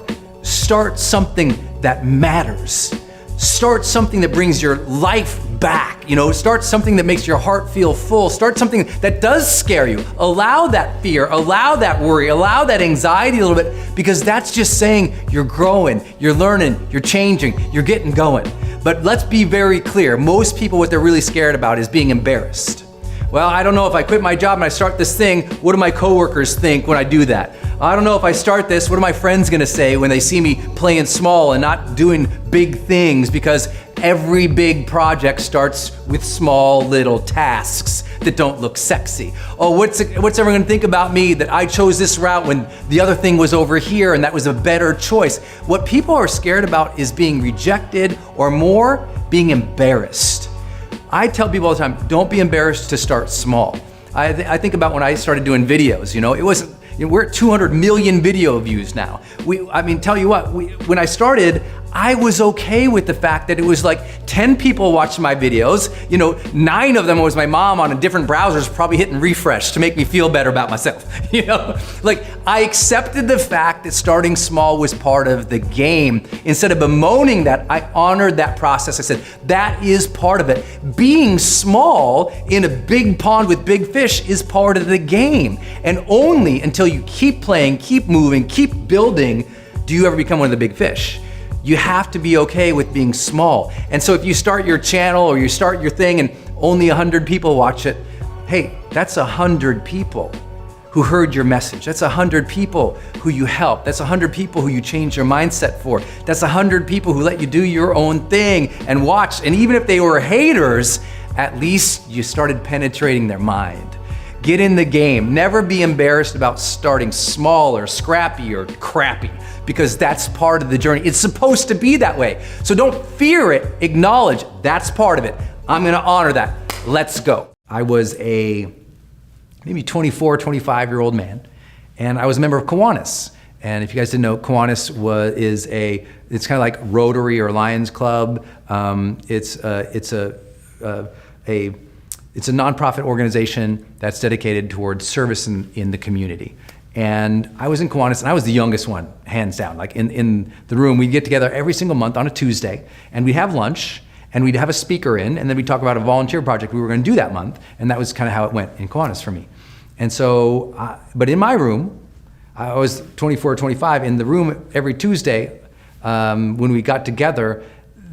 S10: something that matters. Start something that brings your life back. Start something that makes your heart feel full. Start something that does scare you. Allow that fear, allow that worry, allow that anxiety a little bit, because that's just saying you're growing, you're learning, you're changing, you're getting going. But let's be very clear. Most people, what they're really scared about is being embarrassed. Well, I don't know if I quit my job and I start this thing, what do my coworkers think when I do that? I don't know if I start this, what are my friends gonna say when they see me playing small and not doing big things? Because every big project starts with small little tasks that don't look sexy. Oh, what's everyone gonna think about me that I chose this route when the other thing was over here and that was a better choice? What people are scared about is being rejected, or more, being embarrassed. I tell people all the time, don't be embarrassed to start small. I think about when I started doing videos, it wasn't, we're at 200 million video views now. Tell you what, when I started, I was okay with the fact that it was like 10 people watched my videos. 9 of them was my mom on a different browsers, probably hitting refresh to make me feel better about myself. Like I accepted the fact that starting small was part of the game. Instead of bemoaning that, I honored that process. I said, that is part of it. Being small in a big pond with big fish is part of the game. And only until you keep playing, keep moving, keep building, do you ever become one of the big fish. You have to be okay with being small. And so if you start your channel or you start your thing and only 100 people watch it, hey, that's 100 people who heard your message. That's 100 people who you helped. That's 100 people who you changed your mindset for. That's 100 people who let you do your own thing and watch. And even if they were haters, at least you started penetrating their mind. Get in the game. Never be embarrassed about starting small or scrappy or crappy, because that's part of the journey. It's supposed to be that way. So don't fear it, acknowledge that's part of it. I'm gonna honor that. Let's go. I was a maybe 24, 25-year-old man, and I was a member of Kiwanis. And if you guys didn't know, Kiwanis it's kind of like Rotary or Lions Club. It's a nonprofit organization that's dedicated towards service in the community. And I was in Kiwanis, and I was the youngest one, hands down. Like in the room, we'd get together every single month on a Tuesday, and we'd have lunch, and we'd have a speaker in, and then we'd talk about a volunteer project we were gonna do that month, and that was kind of how it went in Kiwanis for me. And so, but in my room, I was 24 or 25, in the room every Tuesday, when we got together,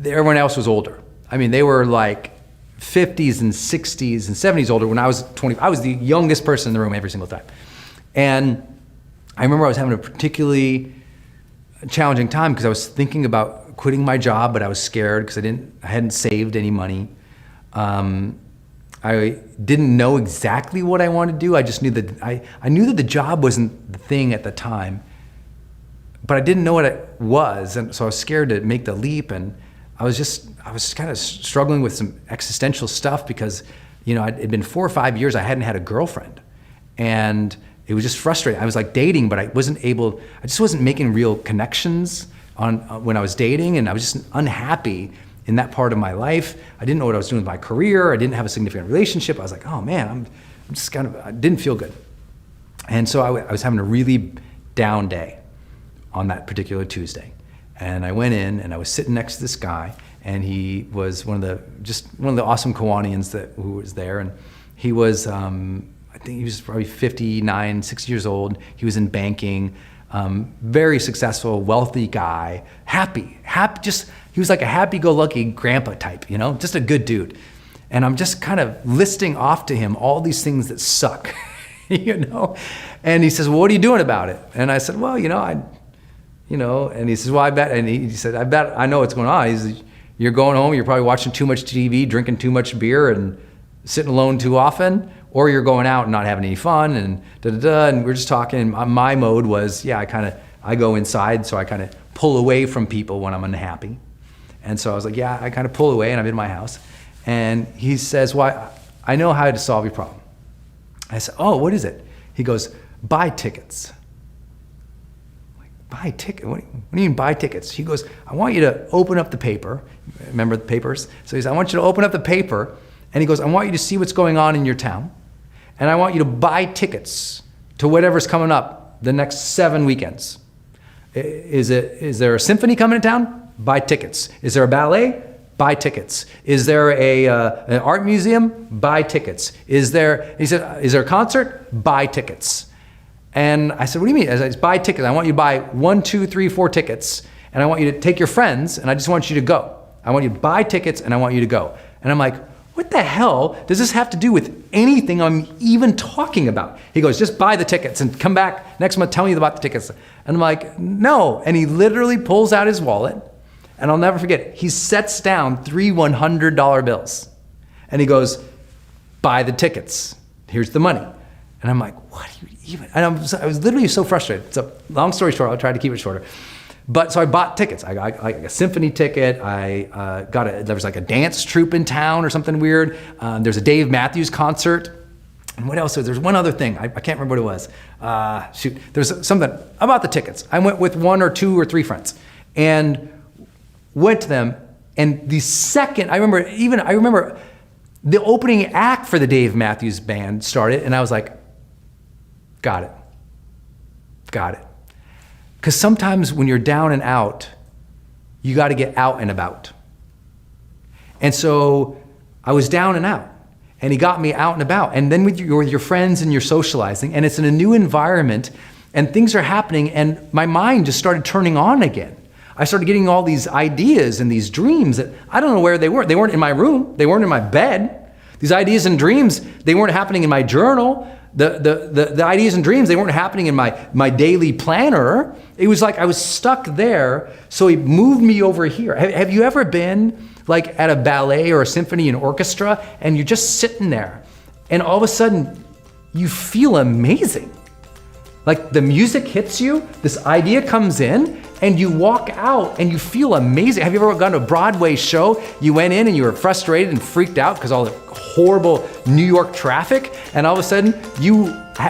S10: everyone else was older. They were like 50s and 60s and 70s older. When I was 20, I was the youngest person in the room every single time. And I remember I was having a particularly challenging time because I was thinking about quitting my job, but I was scared because I hadn't saved any money. I didn't know exactly what I wanted to do. I just knew that I knew that the job wasn't the thing at the time, but I didn't know what it was, and so I was scared to make the leap. And I was kind of struggling with some existential stuff because it'd been 4 or 5 years I hadn't had a girlfriend, and it was just frustrating. I was like dating, but I just wasn't making real connections when I was dating, and I was just unhappy in that part of my life. I didn't know what I was doing with my career. I didn't have a significant relationship. I was like, oh man, I didn't feel good. And so I was having a really down day on that particular Tuesday. And I went in and I was sitting next to this guy, and he was one of the awesome Kiwanians who was there. And he was, I think he was probably 59, 60 years old. He was in banking, very successful, wealthy guy, happy, he was like a happy-go-lucky grandpa type, just a good dude. And I'm just kind of listing off to him all these things that suck, And he says, well, what are you doing about it? And I said, well, and he says, well, I bet, and he said, I bet I know what's going on. He said, you're going home, you're probably watching too much TV, drinking too much beer, and sitting alone too often, or you're going out and not having any fun, and and we're just talking. And my mode was, I go inside, so I kind of pull away from people when I'm unhappy. And so I was like, yeah, I kind of pull away, and I'm in my house. And he says, well, I know how to solve your problem. I said, oh, what is it? He goes, buy tickets. I'm like, buy tickets? What do you mean buy tickets? He goes, I want you to open up the paper. Remember the papers? So he said, I want you to open up the paper. And he goes, I want you to see what's going on in your town. And I want you to buy tickets to whatever's coming up the next 7 weekends. Is there a symphony coming to town? Buy tickets. Is there a ballet? Buy tickets. Is there an art museum? Buy tickets. He said, is there a concert? Buy tickets. And I said, what do you mean? I said, buy tickets. I want you to buy 1, 2, 3, 4 tickets, and I want you to take your friends, and I just want you to go. I want you to buy tickets, and I want you to go. And I'm like, what the hell does this have to do with anything I'm even talking about? He goes, just buy the tickets and come back next month, tell me about the tickets. And I'm like, no. And he literally pulls out his wallet, and I'll never forget it. He sets down 3 $100 bills. And he goes, buy the tickets. Here's the money. And I'm like, what are you even? And I was literally so frustrated. So long story short, I'll try to keep it shorter. But so I bought tickets. I got a symphony ticket. There was like a dance troupe in town or something weird. There's a Dave Matthews concert. And what else? There's one other thing. I can't remember what it was. There's something about the tickets. I went with 1 or 2 or 3 friends and went to them. And the second, I remember the opening act for the Dave Matthews Band started, and I was like, got it. Because sometimes when you're down and out, you got to get out and about. And so I was down and out, and he got me out and about. And then with your friends and you're socializing, and it's in a new environment, and things are happening, and my mind just started turning on again. I started getting all these ideas and these dreams that I don't know where they were. They weren't in my room. They weren't in my bed. These ideas and dreams, they weren't happening in my journal. The ideas and dreams, they weren't happening in my daily planner. It was like I was stuck there, so he moved me over here. Have you ever been like at a ballet or a symphony and orchestra, and you're just sitting there, and all of a sudden you feel amazing? Like the music hits you, this idea comes in, and you walk out and you feel amazing. Have you ever gone to a Broadway show? You went in and you were frustrated and freaked out because all the horrible New York traffic, and all of a sudden you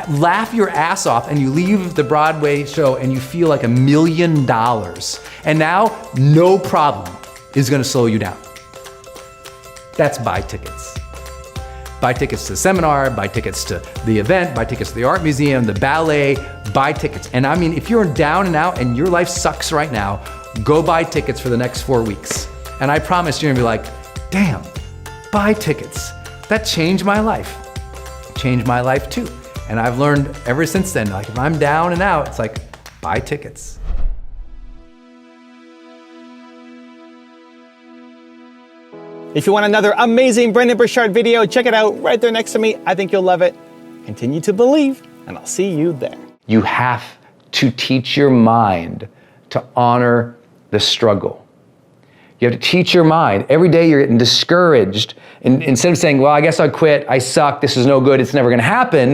S10: laugh your ass off and you leave the Broadway show and you feel like $1 million. And now no problem is gonna slow you down. That's buy tickets. Buy tickets to the seminar, buy tickets to the event, buy tickets to the art museum, the ballet, buy tickets. And I mean, if you're down and out and your life sucks right now, go buy tickets for the next 4 weeks. And I promise you're gonna be like, damn, buy tickets. That changed my life. Changed my life too. And I've learned ever since then, like if I'm down and out, it's like, buy tickets.
S4: If you want another amazing Brendon Burchard video, check it out right there next to me. I think you'll love it. Continue to believe, and I'll see you there.
S2: You have to teach your mind to honor the struggle. You have to teach your mind. Every day you're getting discouraged. And instead of saying, well, I guess I'll quit, I suck, this is no good, it's never gonna happen,